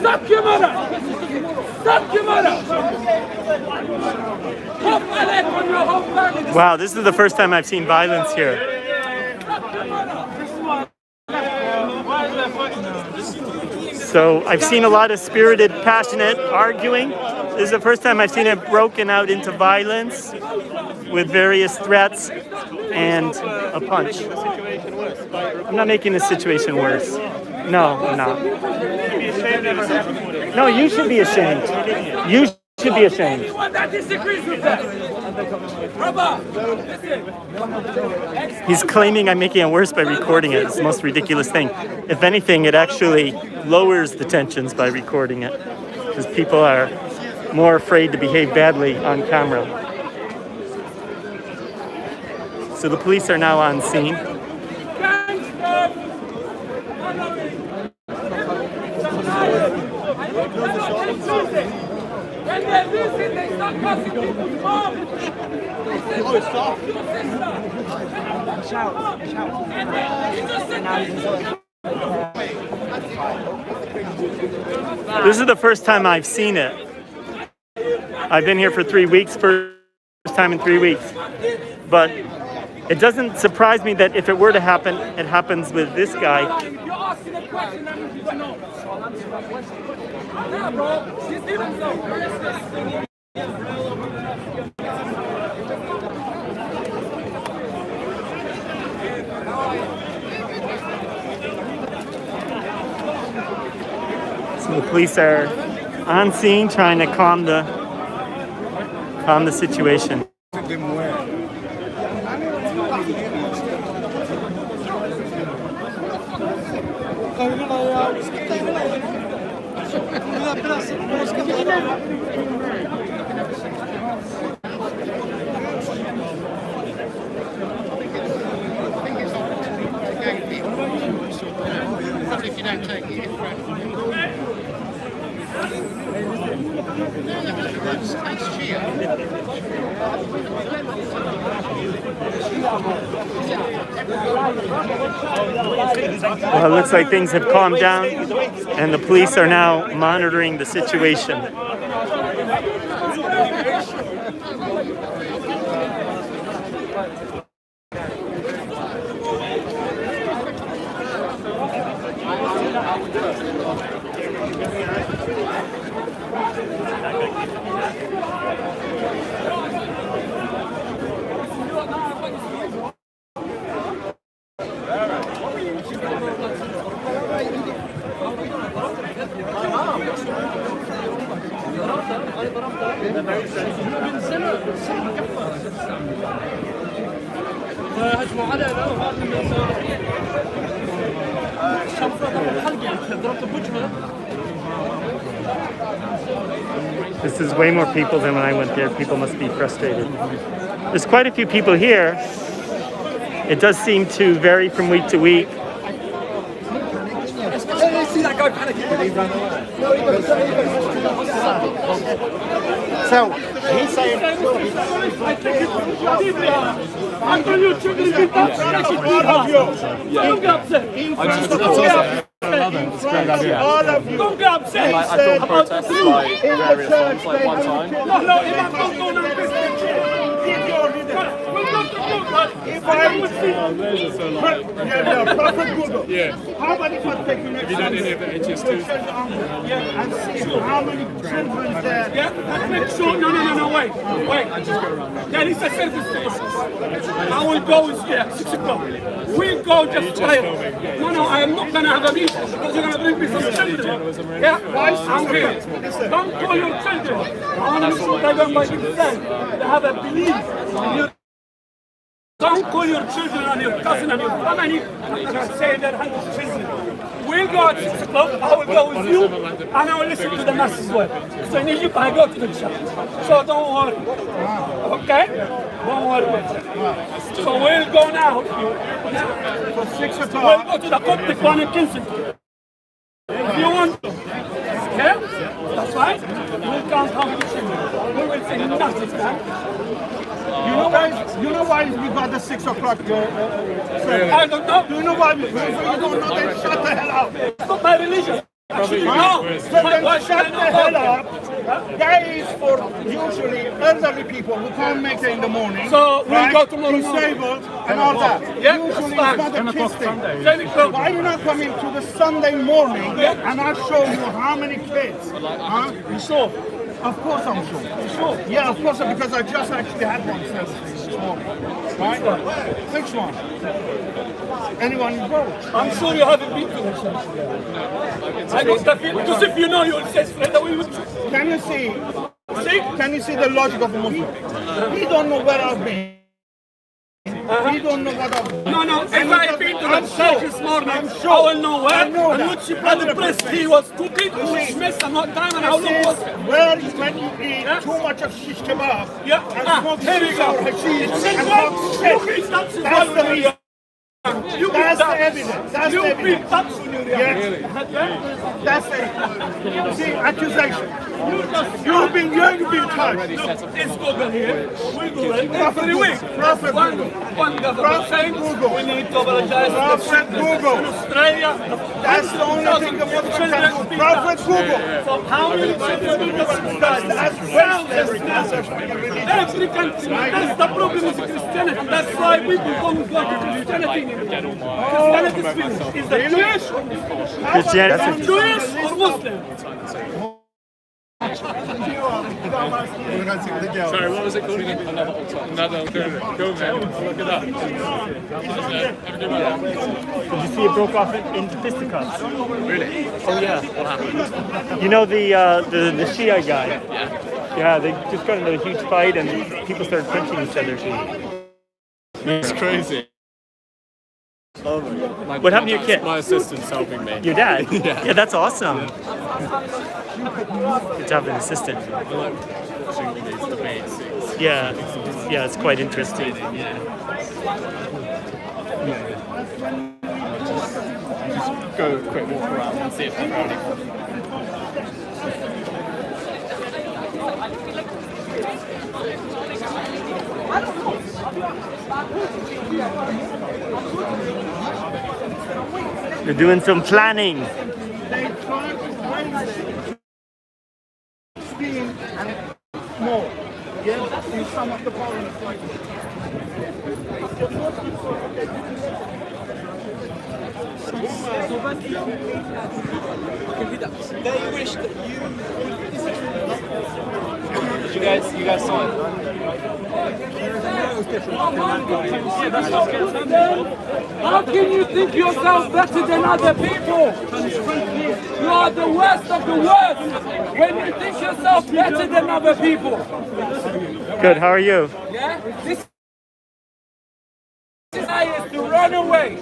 S6: Suck your mother! Suck your mother! Pop my leg on your whole family!
S1: Wow, this is the first time I've seen violence here.
S6: Suck your mother!
S1: So I've seen a lot of spirited, passionate arguing. This is the first time I've seen it broken out into violence with various threats and a punch. I'm not making the situation worse. No, I'm not. No, you should be ashamed. You should be ashamed.
S6: Anyone that disagrees with that! Brother, listen!
S1: He's claiming I'm making it worse by recording it. It's the most ridiculous thing. If anything, it actually lowers the tensions by recording it, because people are more afraid to behave badly on camera. So the police are now on scene.
S6: When they're losing, they start cussing people's mom.
S1: This is the first time I've seen it. I've been here for 3 weeks, first time in 3 weeks. But it doesn't surprise me that if it were to happen, it happens with this guy.
S6: You're asking a question that means you don't know. Nah, bro. Just leave him alone.
S1: So the police are on scene trying to calm the situation.
S3: If you don't take it,
S1: Well, it looks like things have calmed down, and the police are now monitoring the situation. This is way more people than when I went there. People must be frustrated. There's quite a few people here. It does seem to vary from week to week.
S3: So, he's saying...
S6: Until your children be touched, all of you. Don't get upset. All of you. Don't get upset.
S7: Like, I've done protests like various ones, like one time.
S6: No, if I'm not going on this if I would see... Prophet Google. Yeah. How many for taking it? Have you done any of the HS2? Yeah, and see how many children there. Yeah, let's make sure. No, wait. There is a service station. I will go here, 6 o'clock. We'll go just play. No, I am not going to have a meeting because you're going to bring me some children. Yeah, guys, I'm here. Don't call your children. I want to make sure they're going by themselves. They have a belief. Don't call your children and your cousin and your family and say they're 100 children. We'll go at 6 o'clock, I will go with you, and I will listen to the mass as well. So in Egypt, I go to the church. So don't worry. Okay? Don't worry about that. So we'll go now. For 6 o'clock. We'll go to the Coptic one in Kensington. If you want to. Okay? That's right. We'll count how many children. We will say nothing, man.
S2: You know why we got the 6 o'clock?
S6: I don't know.
S2: Do you know why? You don't know, then shut the hell up.
S6: It's not my religion.
S2: No, then shut the hell up. That is for usually elderly people who can't make it in the morning.
S6: So we'll go tomorrow morning.
S2: Disabled and all that.
S6: Yeah,
S2: usually it's
S6: that's
S2: not a kids thing.
S6: Why
S2: are you not coming to the Sunday morning and I'll show you how many kids?
S6: You sure?
S2: Of course I'm sure.
S6: You sure?
S2: Yeah, of course, because I just actually had one service this morning. Right? Which one? Anyone involved?
S6: I'm sure you haven't been to the church. I got the feeling, because if you know, you'll say straight away.
S2: Can you see? Can you see the logic of a Muslim? He don't know where I've been. We don't know what I've done.
S6: No, if I've been to the church this morning, I will know where. And what she bloody pressed, he was cooking, she missed some hot time, and how long was it?
S2: Where is when you eat too much of shish kebab?
S6: Yeah, here we go.
S2: That's the reason. That's the evidence. That's the evidence. That's the see, accusation. You've been touched.
S6: It's Google here. We do it every week.
S2: Prophet Google.
S6: We need to apologize to
S2: Prophet Google.
S6: in Australia.
S2: That's the only thing the Muslims can do. Prophet Google.
S6: So how many children do you guys? Every country. That's the problem with Christianity. That's why people don't go to Christianity. Christianity is finished. Is that Jewish?
S1: Christianity.
S6: Jewish or Muslim?
S7: Sorry, what was it called again? Another alternative. Go, man. Look it up.
S1: Did you see it broke off into fisticuffs?
S7: Really?
S1: Oh yeah.
S7: What happened?
S1: You know the Shia guy? Yeah, they just got into a huge fight and people started punching each other.
S7: It's crazy. Oh my God.
S1: What happened to your kid?
S7: My assistant's helping me.
S1: Your dad?
S7: Yeah.
S1: Yeah, that's awesome. Good job, an assistant.
S7: I like watching these debates.
S1: Yeah, it's quite interesting.
S7: Just go a quick walk around and see if they're ready.
S1: You're doing some planning.
S2: They try to raise steam and more. Yes, in some of the foreign countries.
S7: They wish that you guys saw it.
S6: How can you think yourself better than other people? You are the worst of the worst when you think yourself better than other people.
S1: Good, how are you?
S6: Yeah? This desire is to run away.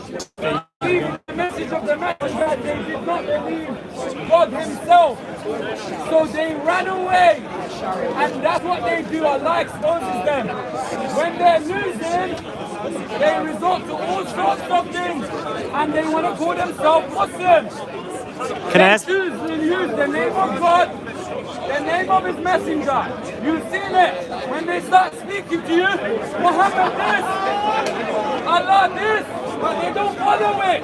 S2: believe the message of the Maestro. They did not believe God himself. So they ran away. And that's what they do. Allah exposes them. When they're losing, they resort to all sorts of things. And they want to call themselves Muslims.
S1: Can I ask?
S2: They use the name of God, the name of his messenger. You've seen it. When they start speaking to you, Muhammad this, Allah this, but they don't follow it.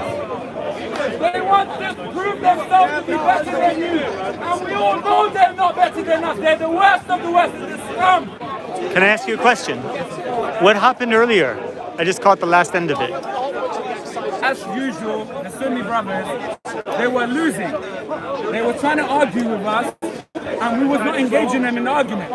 S2: They want to prove themselves to be better than you. And we all know they're not better than us. They're the worst of the worst. It's the scum.
S1: Can I ask you a question? What happened earlier? I just caught the last end of it.
S2: As usual, the Sunni brothers, they were losing. They were trying to argue with us, and we was not engaging them in the argument.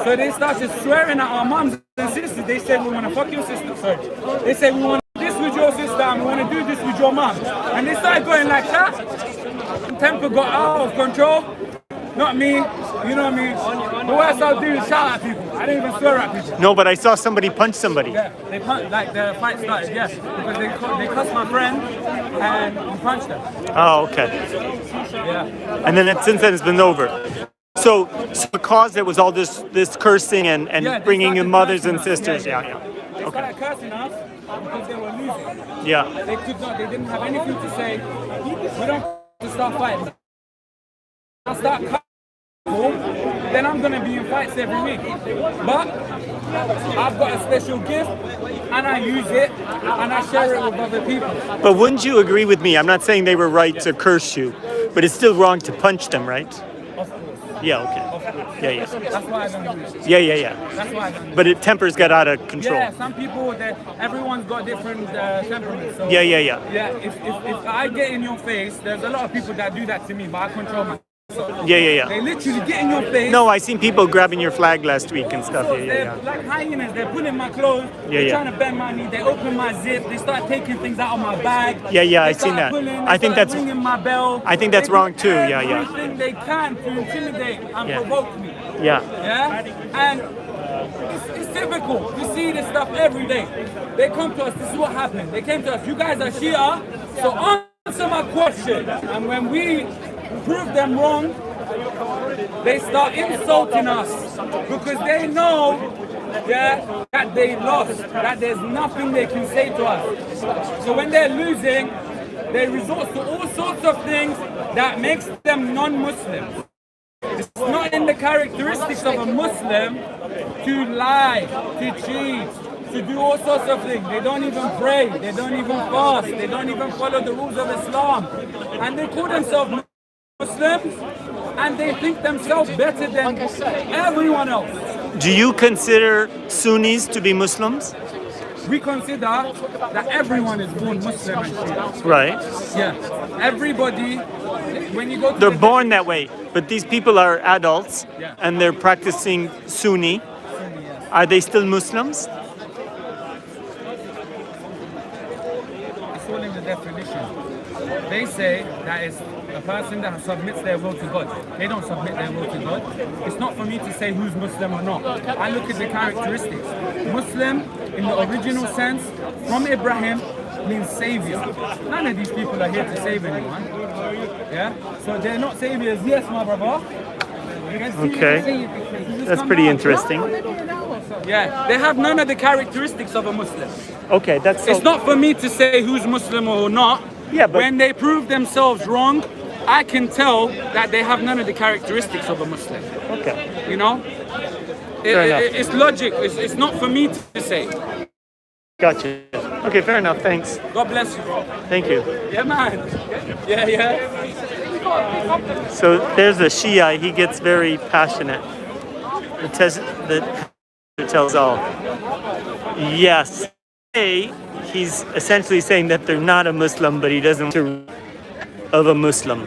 S2: So they started swearing at our mums and sisters. They said, we want to fuck your sister. Sorry. They said, we want to do this with your sister, and we want to do this with your mum. And they started going like that. Temper got out of control. Not me, you know what I mean? The worst I'll do is shout at people. I didn't even swear at people.
S1: No, but I saw somebody punch somebody.
S2: Yeah, they punched, like the fight started, yes. Because they cussed my friend and we punched them.
S1: Oh, okay.
S2: Yeah.
S1: And then since then it's been over. So because there was all this cursing and
S2: Yeah,
S1: bringing in
S2: started
S1: mothers
S2: cursing
S1: and
S2: us.
S1: sisters.
S2: Yeah.
S1: Yeah.
S2: They started cursing us because they were losing.
S1: Yeah.
S2: They could not, they didn't have anything to say. We don't have to start fighting. I'll start cussing, then I'm going to be in fights every week. But I've got a special gift and I use it and I share it with other people.
S1: But wouldn't you agree with me? I'm not saying they were right to curse you, but it's still wrong to punch them, right?
S2: Of course.
S1: Yeah, okay. Yeah.
S2: That's why I don't do it.
S1: Yeah.
S2: That's why I don't do it.
S1: But tempers got out of control.
S2: Yeah, some people, everyone's got different temperaments. So,
S1: Yeah.
S2: Yeah, if I get in your face, there's a lot of people that do that to me, but I control myself.
S1: Yeah.
S2: They literally get in your face.
S1: No, I seen people grabbing your flag last week and stuff.
S2: They're like hyenas. They're pulling my clothes. They're trying to bend my knee. They open my zip. They start taking things out of my bag.
S1: Yeah, I seen that. I think that's
S2: ringing my bell.
S1: I think that's wrong too. Yeah.
S2: Everything they can to intimidate and provoke me.
S1: Yeah.
S2: And it's typical. We see this stuff every day. They come to us. This is what happened. They came to us. You guys are Shia, so answer my question. And when we prove them wrong, they start insulting us because they know that they lost, that there's nothing they can say to us. So when they're losing, they resort to all sorts of things that makes them non-Muslims. It's not in the characteristics of a Muslim to lie, to cheat, to do all sorts of things. They don't even pray, they don't even fast, they don't even follow the rules of Islam. And they call themselves Muslims, and they think themselves better than everyone else.
S1: Do you consider Sunnis to be Muslims?
S2: We consider that everyone is born Muslim and Shia.
S1: Right.
S2: Yeah. Everybody, when you go to
S1: They're born that way, but these people are adults and they're practicing Sunni. Are they still Muslims?
S2: It's all in the definition. They say that it's a person that submits their will to God. They don't submit their will to God. It's not for me to say who's Muslim or not. I look at the characteristics. Muslim, in the original sense, from Ibrahim, means savior. None of these people are here to save anyone. Yeah? So they're not saviors. Yes, my brother.
S1: Okay. That's pretty interesting.
S2: Yeah, they have none of the characteristics of a Muslim.
S1: Okay, that's so...
S2: It's not for me to say who's Muslim or not.
S1: Yeah, but
S2: when they prove themselves wrong, I can tell that they have none of the characteristics of a Muslim.
S1: Okay.
S2: You know? It's logic. It's not for me to say.
S1: Gotcha. Okay, fair enough. Thanks.
S2: God bless you, bro.
S1: Thank you.
S2: Yeah, man. Yeah.
S1: So there's a Shia. He gets very passionate. The tells all. Yes. He's essentially saying that they're not a Muslim, but he doesn't want to of a Muslim,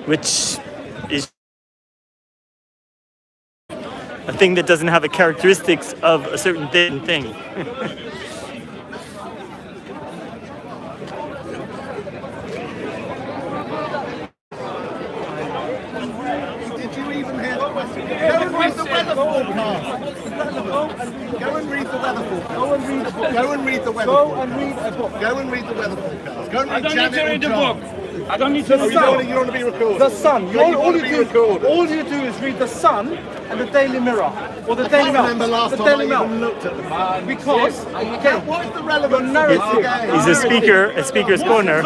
S1: which is a thing that doesn't have the characteristics of a certain thing.
S3: Did you even hear the question? The weather forecast. Go and read the weather forecast. Go and read the book. Go and read the weather
S6: Go
S3: forecast.
S6: and read a book.
S3: Go and read the weather forecast. Go and
S6: I
S3: read
S6: don't
S3: Janet
S6: need to read
S3: and
S6: the
S3: John.
S6: book. I don't need to read
S3: You don't want to be recorded.
S6: The Sun.
S3: You want to be recorded.
S6: All you do is read the Sun and the Daily Mirror or the Daily
S3: I
S6: Mail.
S3: remember last
S6: The
S3: time I
S6: Daily Mail.
S3: even looked at the man.
S6: Because again,
S3: What is the relevance
S6: narrative.
S3: of this game?
S1: He's a speaker's corner,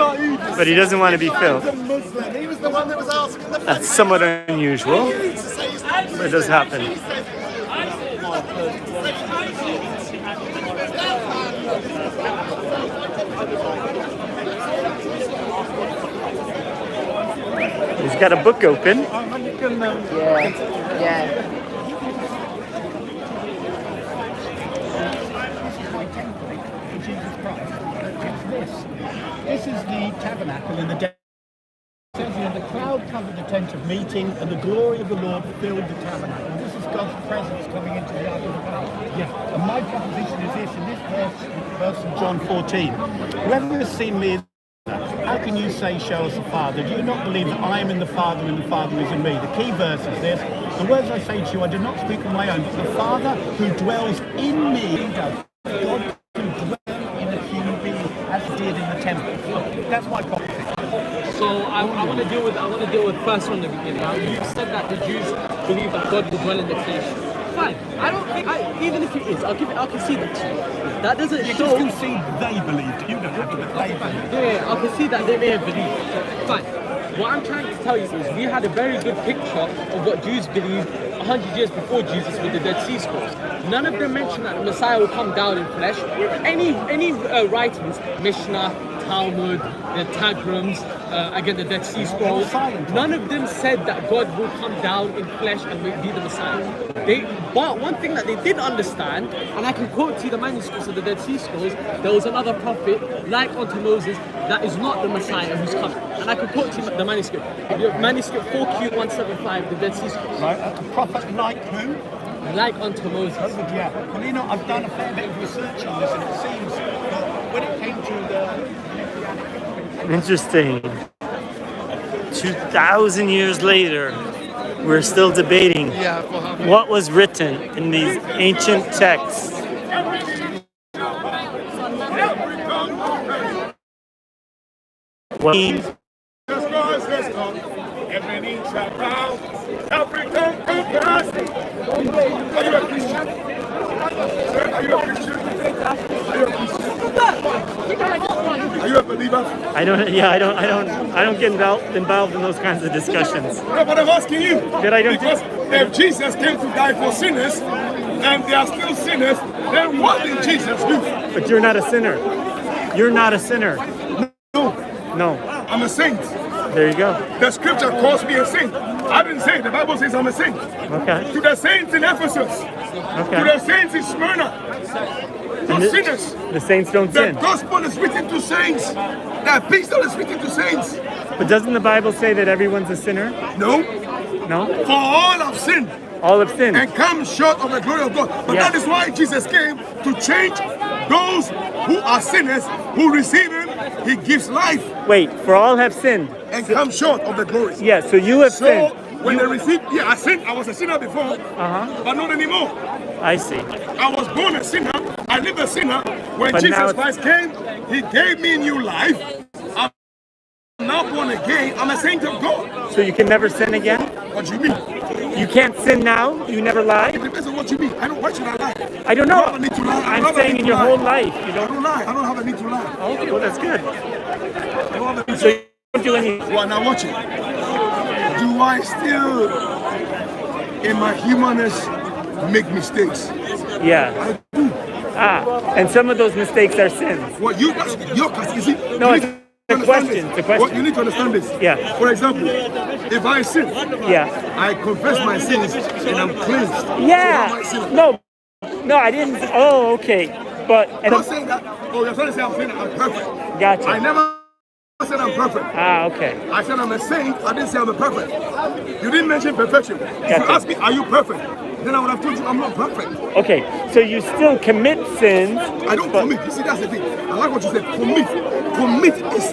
S1: but he doesn't want to be filmed.
S3: He's a Muslim. He was the one that was asking the
S1: That's somewhat unusual, but it does happen. He's got a book open.
S12: This is the tabernacle in the day. It says here, the cloud covered the tent of meeting, and the glory of the Lord filled the tabernacle. This is God's presence coming into the ark of the covenant. Yeah. And my proposition is this, in this verse in John 14. Whoever has seen me, how can you say, show us the Father? Do you not believe that I am in the Father and the Father is in me? The key verse is this. The words I say to you, I do not speak on my own, but the Father who dwells in me does. God can dwell in a human being as he did in the temple. That's my proposition.
S5: So I want to deal with first from the beginning. You said that the Jews believe that God will dwell in the creation. Fine. I don't think even if it is, I'll concede that to you. That doesn't
S12: You
S5: show.
S12: just concede they believed. You don't have to, but they believed.
S5: Yeah, I'll concede that they may have believed. Fine. What I'm trying to tell you is we had a very good picture of what Jews believed 100 years before Jesus with the Dead Sea Scrolls. None of them mention that the Messiah will come down in flesh. Any writings, Mishnah, Talmud, the Tagrams, again the Dead Sea Scrolls, none of them said that God will come down in flesh and be the Messiah. But one thing that they did understand, and I can quote to you the manuscripts of the Dead Sea Scrolls, there was another prophet like unto Moses that is not the Messiah who's coming. And I can quote to you the manuscript. Manuscript 4Q175, the Dead Sea Scrolls.
S12: Right, a prophet like who?
S5: Like unto Moses.
S12: Yeah. Well, you know, I've done a fair bit of research on this, and it seems that when it came to the
S1: Interesting. 2,000 years later, we're still debating what was written in these ancient texts. What
S2: Every knee shall bow, every tongue confess. Are you a Christian? Are you a Christian? Are you a believer?
S1: I don't get involved in those kinds of discussions.
S2: No, but I'm asking you.
S1: Because
S2: if Jesus came to die for sinners, and they are still sinners, then what did Jesus do?
S1: But you're not a sinner. You're not a sinner. No.
S2: I'm a saint.
S1: There you go.
S2: The scripture calls me a saint. I didn't say it. The Bible says I'm a saint.
S1: Okay.
S2: To the saints in Ephesus.
S1: Okay.
S2: To the saints in Smyrna. To sinners.
S1: The saints don't
S2: The
S1: sin.
S2: gospel is written to saints. The epistle is written to saints.
S1: But doesn't the Bible say that everyone's a sinner?
S2: No.
S1: No?
S2: For all have sinned.
S1: All have sinned.
S2: And come short of the glory of God. But that is why Jesus came to change those who are sinners, who receive him. He gives life.
S1: Wait, for all have sinned.
S2: And come short of the glory.
S1: Yeah, so you have sinned.
S2: When they receive, I sinned. I was a sinner before, but not anymore.
S1: I see.
S2: I was born a sinner. I live a sinner. When
S1: But
S2: Jesus Christ came, he gave me new life. I'm now born again. I'm a saint of God.
S1: So you can never sin again?
S2: What do you mean?
S1: You can't sin now? You never lie?
S2: It depends on what you mean. Why should I lie?
S1: I don't know.
S2: I don't have a need to lie.
S1: I'm saying in your whole life. You
S2: I don't lie. I don't have a need to lie.
S1: Okay, well that's good.
S2: I don't have a need
S1: So you don't do any.
S2: Well, now watch it. Do I still, in my humanness, make mistakes?
S1: Yeah. And some of those mistakes are sins.
S2: Well, that's your class. You see?
S1: No, it's a question. It's a question.
S2: Well, you need to understand this.
S1: Yeah.
S2: For example, if I sin, I confess my sins and I'm cleansed.
S1: Yeah. No, I didn't. Oh, okay. But
S2: I'm not saying that. Oh, you're trying to say I'm saying that I'm perfect.
S1: Gotcha.
S2: I never said I'm perfect.
S1: Okay.
S2: I said I'm a saint. I didn't say I'm a perfect. You didn't mention perfection. If you ask me, are you perfect? then I would have told you I'm not perfect.
S1: Okay, so you still commit sins.
S2: I don't commit. You see, that's the thing. I like what you said. Commit. Commit is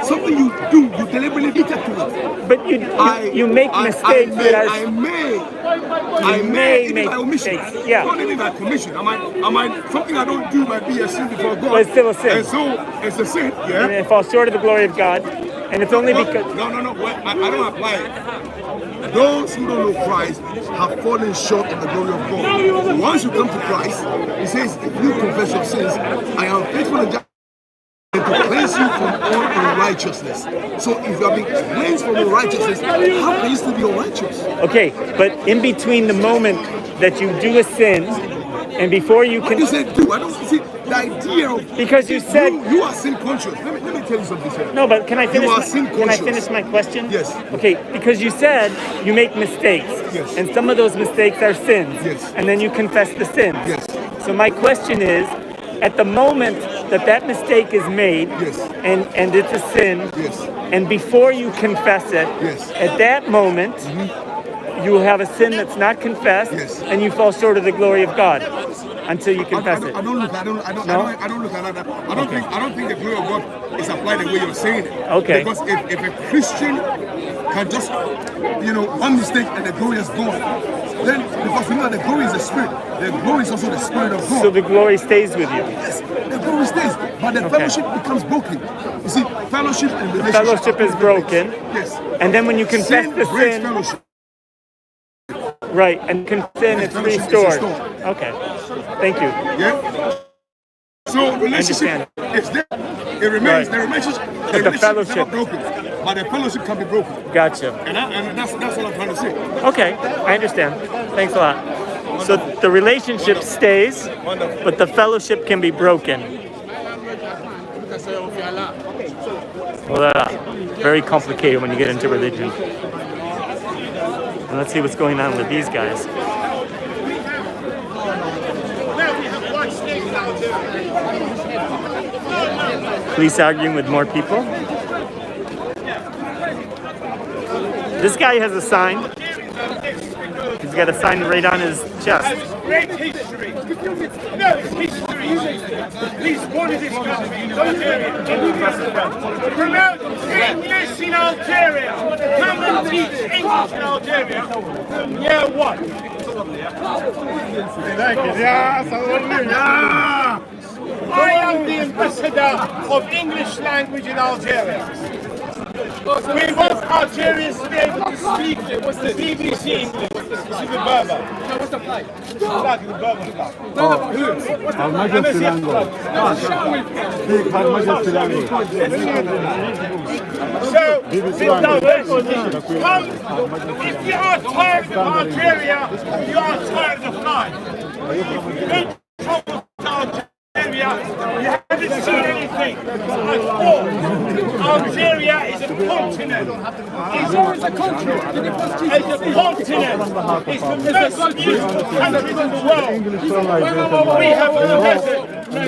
S2: something you do. You deliberately get to it.
S1: But you make mistakes that are.
S2: I may
S1: make
S2: by omission.
S1: mistakes. Yeah.
S2: Not even by commission. I might something I don't do might be a sin before God.
S1: But it's still a sin.
S2: And so it's a sin. Yeah.
S1: And it falls short of the glory of God. And it's only because.
S2: No. Well, I don't apply it. Those who don't know Christ have fallen short of the glory of God. Once you come to Christ, He says, if you confess your sins, I am faithful and just to cleanse you from all unrighteousness. So if you have been cleansed from unrighteousness, how can you still be unrighteous?
S1: Okay, but in between the moment that you do a sin and before you can.
S2: What you said do? I don't see the idea of.
S1: Because you said
S2: you are sin conscious. Let me tell you something, sir.
S1: No, but can I finish?
S2: You are sin conscious.
S1: Can I finish my question?
S2: Yes.
S1: Okay, because you said you make mistakes.
S2: Yes.
S1: And some of those mistakes are sins.
S2: Yes.
S1: And then you confess the sins.
S2: Yes.
S1: So my question is, at the moment that mistake is made,
S2: yes.
S1: and it's a sin,
S2: yes.
S1: and before you confess it,
S2: yes.
S1: at that moment, you have a sin that's not confessed,
S2: yes.
S1: and you fall short of the glory of God until you confess it.
S2: I don't look at that. I don't think the glory of God is applied the way you're saying it.
S1: Okay.
S2: Because if a Christian can just, one mistake and the glory is gone, then because we know that the glory is the Spirit, the glory is also the Spirit of God.
S1: So the glory stays with you.
S2: Yes, the glory stays, but the fellowship becomes broken. You see, fellowship and relationship.
S1: Fellowship is broken.
S2: Yes.
S1: And then when you confess the sin,
S2: fellowship.
S1: Right, and sin is restored. Okay, thank you.
S2: Yeah. So relationship is there. It remains.
S1: Right.
S2: The relationship.
S1: But the fellowship
S2: is never broken, but the fellowship can be broken.
S1: Gotcha.
S2: And that's what I'm trying to say.
S1: Okay, I understand. Thanks a lot. So the relationship stays, but the fellowship can be broken. Well, very complicated when you get into religion. And let's see what's going on with these guys. Police arguing with more people. This guy has a sign. He's got a sign right on his chest.
S6: Great history. No, history. He's one of this country. Promote English in Algeria. Come and teach English in Algeria. Yeah, what? I am the ambassador of English language in Algeria. We want Algerians to be able to speak the BBC English. This is the Berber. What's the flight? The Berber flight.
S3: How much is Silango? How much is Silango?
S6: So, with diversity, come, if you are tired of Algeria, you are tired of life. Come to Algeria, you haven't seen anything at all. Algeria is a continent. It's always a country. It's a continent. It's the most beautiful country in the world. We have a desert. We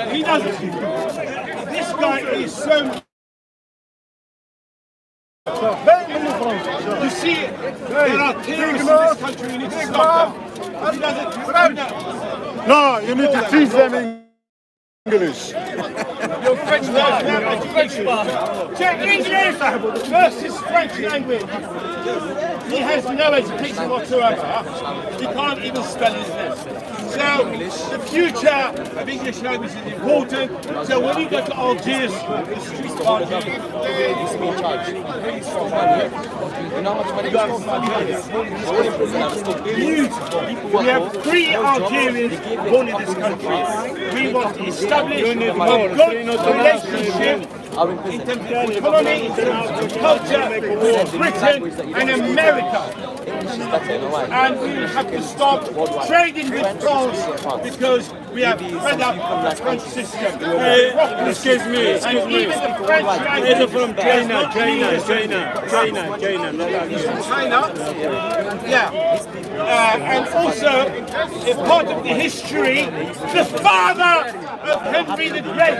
S6: He doesn't. This guy is so. You see, there are terrorists in this country. You need to stop them. He doesn't.
S3: No, you need to teach them English.
S6: Your French language. Check English versus French language. He has no education whatsoever. He can't even spell his name. So the future of English language is important. So when you go to Algiers, the street party, we have 3 Algerians born in this country. We want to establish a good relationship in terms of economy, in terms of culture, with Britain and America. And we have to stop trading with France because we have fed up the French system.
S1: Excuse me.
S6: And even the French language
S1: These are from China.
S6: China. Yeah. And also, a part of the history, the father of Henry the Great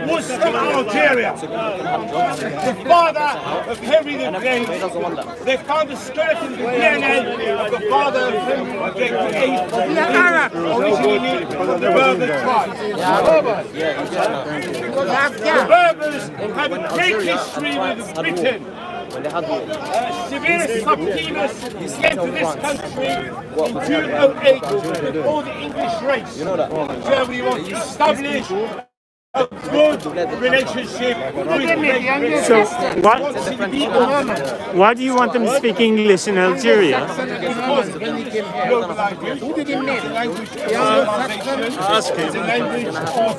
S6: was from Algeria. The father of Henry the Great, they found the skeleton, the DNA of the father of Henry the Great, originally from the Berber tribe. The Berbers have a great history with Britain. Severus Septimus came to this country in 208 with all the English race. Germany wants to establish a good relationship with Britain.
S1: So why do you want them to speak English in Algeria?
S6: Because globalization, it's a language of civilization, it's a language of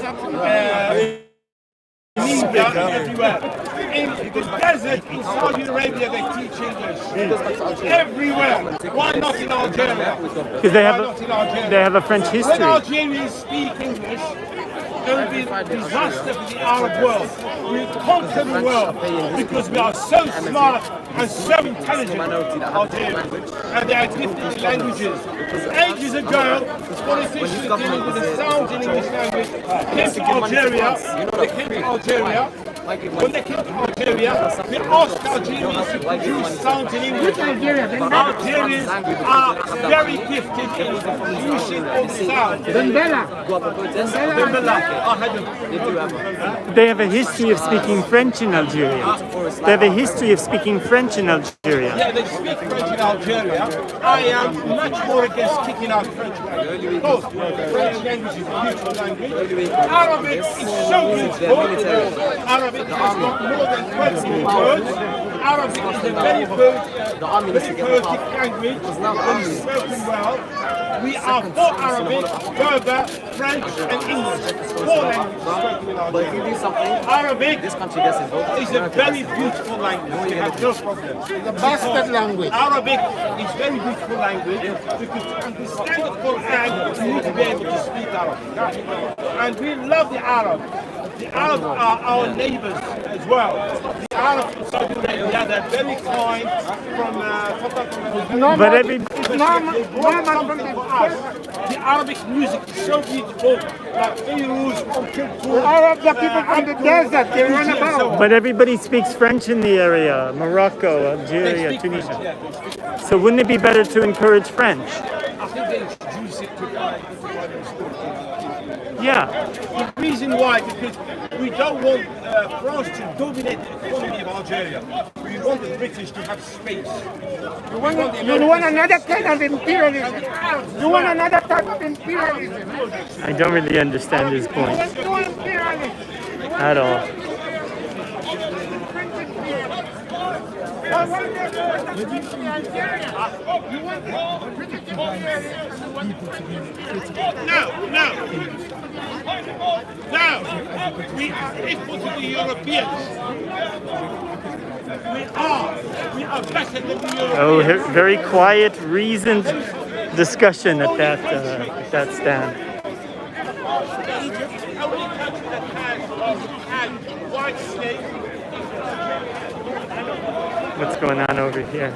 S6: media everywhere. In the desert in Saudi Arabia, they teach English. Everywhere. Why not in Algeria?
S1: Because they have a French
S6: When
S1: history.
S6: Algerians speak English, there will be a disaster for the Arab world. We conquer the world because we are so smart and so intelligent, Algerians. And they are gifted in languages. Ages ago, politicians dealing with the sounds in English language came to Algeria. When they came to Algeria, they asked Algerians to produce sounds in English. Algerians are very gifted in producing all sounds.
S1: They have a history of speaking French in Algeria. They have a history of speaking French in Algeria.
S6: Yeah, they speak French in Algeria. I am much more against kicking out French language. Because French language is a beautiful language. Arabic is so beautiful. Arabic has got more than 20 words. Arabic is a very poetic language. When it's spoken well. We are for Arabic, Berber, French, and English. Four languages spoken in Algeria. Arabic is a very beautiful language. We have no problem.
S3: The bastard language.
S6: Arabic is very beautiful language because to understand the Quran, you need to be able to speak Arabic. And we love the Arab. The Arabs are our neighbors as well. The Arabs in Saudi Arabia, they're very kind
S1: But every
S6: the Arabic music is so beautiful, like Feiruz,
S3: Arabs are people from the desert, they run about.
S1: But everybody speaks French in the area. Morocco, Algeria, Tunisia. So wouldn't it be better to encourage French?
S6: I think they introduce it to
S1: Yeah.
S6: the reason why, because we don't want France to dominate the economy of Algeria. We want the British to have space.
S3: You want another kind of imperialism. You want another type of imperialism.
S1: I don't really understand his point
S3: Let's do imperialism.
S1: at all.
S6: No, we are equal to the Europeans. We are better than the Europeans.
S1: Oh, very quiet, reasoned discussion at that stand.
S6: Egypt is the only country that had white slaves.
S1: What's going on over here?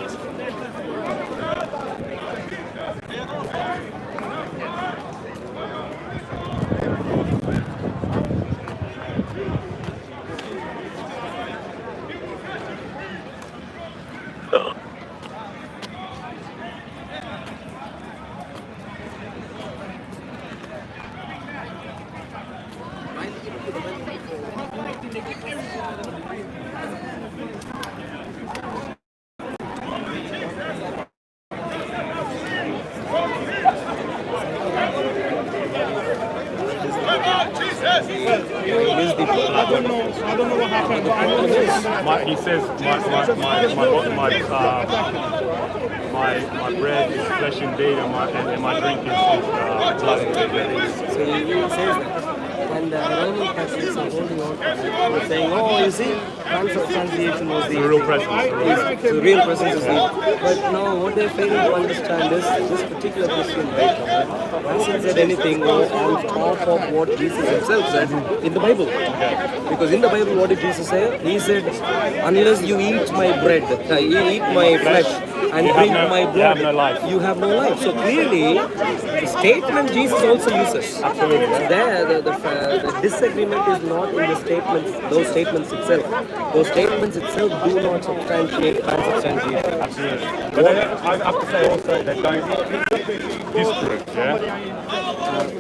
S6: I don't know what happened, but I know this.
S13: He says my bread is flesh indeed, and my drink is blood indeed.
S14: So he says that.
S13: And Roman Catholics are holding on to that. They're saying, oh, you see, transubstantiation was the
S7: real presence.
S13: The real presence is the. But no, what they're failing to understand is this particular Christian right hasn't said anything on top of what Jesus himself said in the Bible. Because in the Bible, what did Jesus say? He said, unless you eat my bread, you eat my flesh, and drink my blood, you have no life. So clearly, the statement Jesus also uses.
S7: Absolutely.
S13: There, the disagreement is not in the statements, those statements itself. Those statements itself do not substantiate transubstantiation.
S7: Absolutely. But I have to say also that don't disprove, yeah?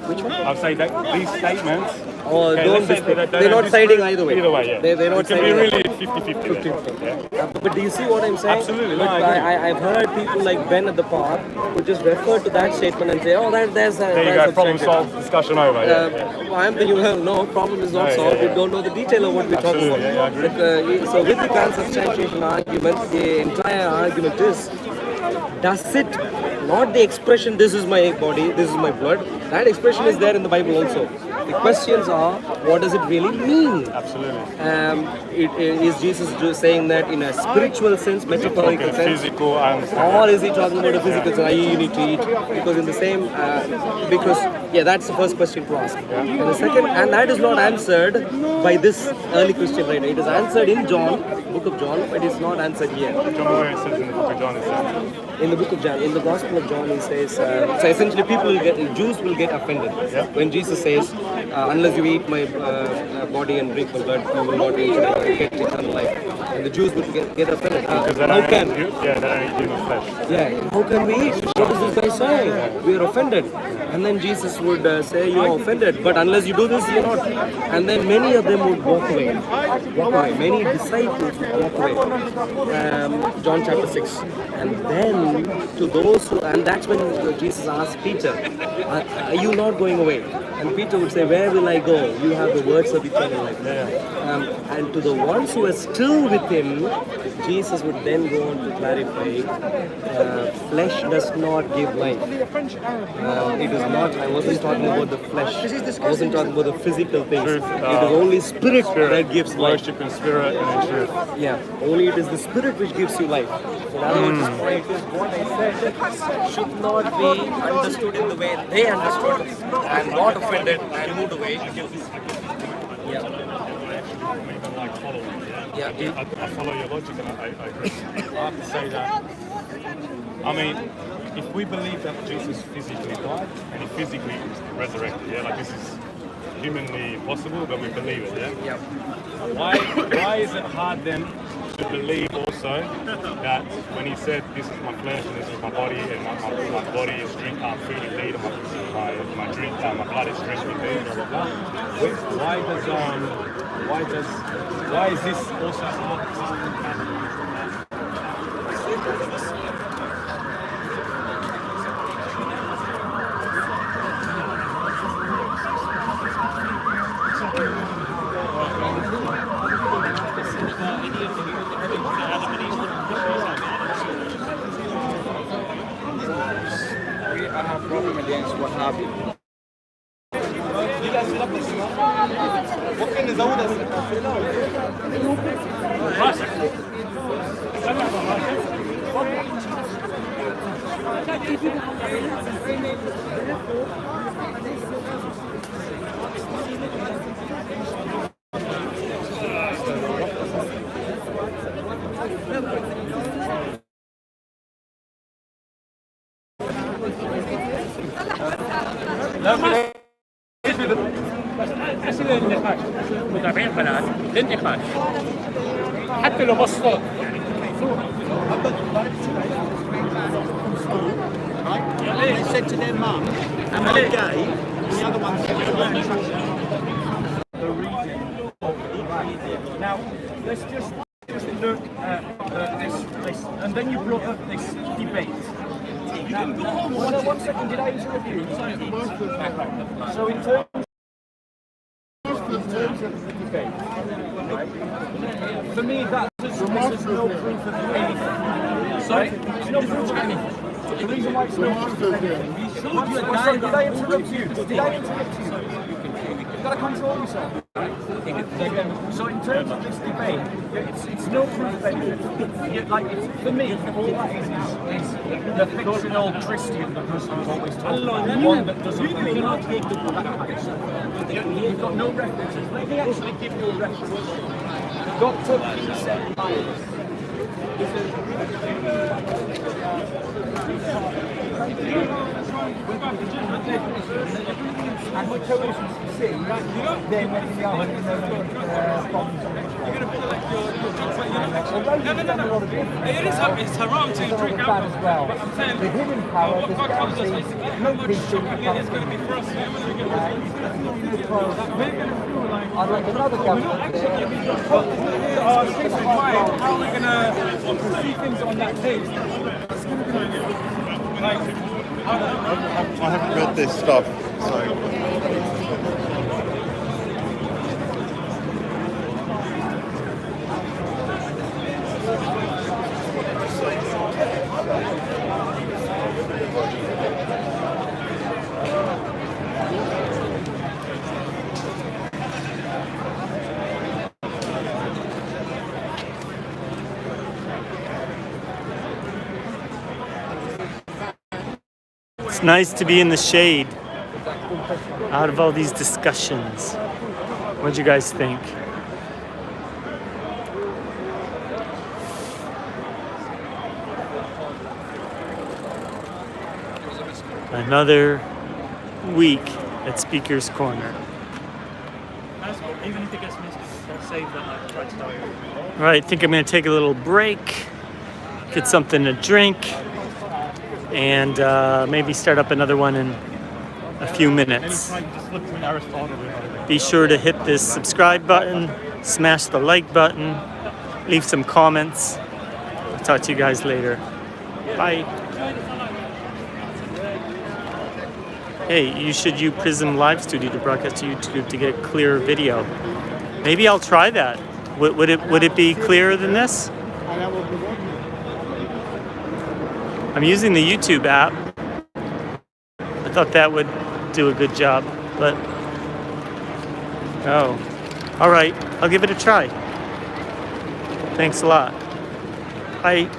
S13: Which one?
S7: I'll say that these statements.
S13: Oh, don't disprove. They're not siding either way.
S7: Either way, yeah.
S13: They're not
S7: it can
S13: siding.
S7: be really 50-50. Yeah.
S13: But do you see what I'm saying?
S7: Absolutely.
S13: Look,
S7: No, I agree.
S13: I've heard people like Ben at the park who just refer to that statement and say, oh, there's a...
S7: There you go, problem solved, discussion over.
S13: Well, I'm thinking, well, no, problem is not solved. We don't know the detail of what we're talking about.
S7: Yeah, I agree.
S13: Like, so with the transubstantiation argument, the entire argument is, does it, not the expression, this is my body, this is my blood, that expression is there in the Bible also. The questions are, what does it really mean?
S7: Absolutely.
S13: Is Jesus just saying that in a spiritual sense, metaphorical sense?
S7: Physical, I understand.
S13: Or is he talking about a physical sense? You need to eat. Because in the same, that's the first question to ask. And the second, and that is not answered by this early Christian writer. It is answered in John, book of John, but it's not answered here.
S7: John, where it says in the book of John, is that?
S13: In the book of John, in the Gospel of John, he says, so essentially Jews will get offended when Jesus says, unless you eat my body and drink my blood, you will not get eternal life. And the Jews will get offended.
S7: Because they don't eat human flesh.
S13: Yeah, how can we eat? What does this guy say? We are offended. And then Jesus would say, you are offended, but unless you do this, you're not. And then many of them would walk away. Many disciples would walk away. John chapter 6. And then to those who, and that's when Jesus asked Peter, are you not going away? And Peter would say, where will I go? You have the words of eternal life. And to the ones who are still with him, Jesus would then go on to clarify, flesh does not give life. It is not, I wasn't talking about the flesh. I wasn't talking about the physical things. It is only spirit that gives life.
S7: Worship in spirit and in truth.
S13: Yeah, only it is the spirit which gives you life. In other words, this point is what I said should not be understood in the way they understood. I am not offended and moved away.
S7: I follow your logic and I agree. I have to say that, I mean, if we believe that Jesus physically died and he physically resurrected, like this is humanly possible, but we believe it, Why is it hard then to believe also that when he said this is my flesh and this is my body and my body is food indeed and my drink, my blood is drink indeed, blah blah blah. Why is this also hard?
S4: I have a problem against what happened.
S6: أسئلة النقاش متابعين قناة للنقاش حتى لو بسيط
S12: They said to their mum, am I gay? And the other one said, the reading of the Bible. Now, let's just look at this, and then you brought up this debate. Now, one second, did I interrupt you? So in terms of the debate, right? For me, this is no proof of anything. Sorry? It's no proof of anything. The reason why it's no proof of anything. Sorry, did I interrupt you? Did I interrupt you?
S6: You've got to control yourself. So in terms of this debate, it's no proof benefit. Like, for me, all that is the fictional Christian that Muslims always talk about. The one that doesn't believe in that kind of stuff. You've got no references. Let me actually give you a reference. Dr. P. Myers.
S12: And what television you see, then when the other problems.
S6: It's haram to drink alcohol as well. But I'm saying,
S12: the hidden power,
S6: what God tells us is how much shocking it is going to be for us.
S12: I'd like another government there.
S6: How are we going to see things on that page? It's going to be like,
S14: I haven't read this stuff, so.
S1: It's nice to be in the shade out of all these discussions. What'd you guys think? Another week at Speaker's Corner.
S7: Even if it gets missed, I'll save that. I try to die.
S1: All right, I think I'm going to take a little break, get something to drink, and maybe start up another one in a few minutes. Be sure to hit this subscribe button, smash the like button, leave some comments. I'll talk to you guys later. Bye. Hey, you should use Prism Live Studio to broadcast to YouTube to get clearer video. Maybe I'll try that. Would it be clearer than this? I'm using the YouTube app. I thought that would do a good job, but oh, all right. I'll give it a try. Thanks a lot. Bye.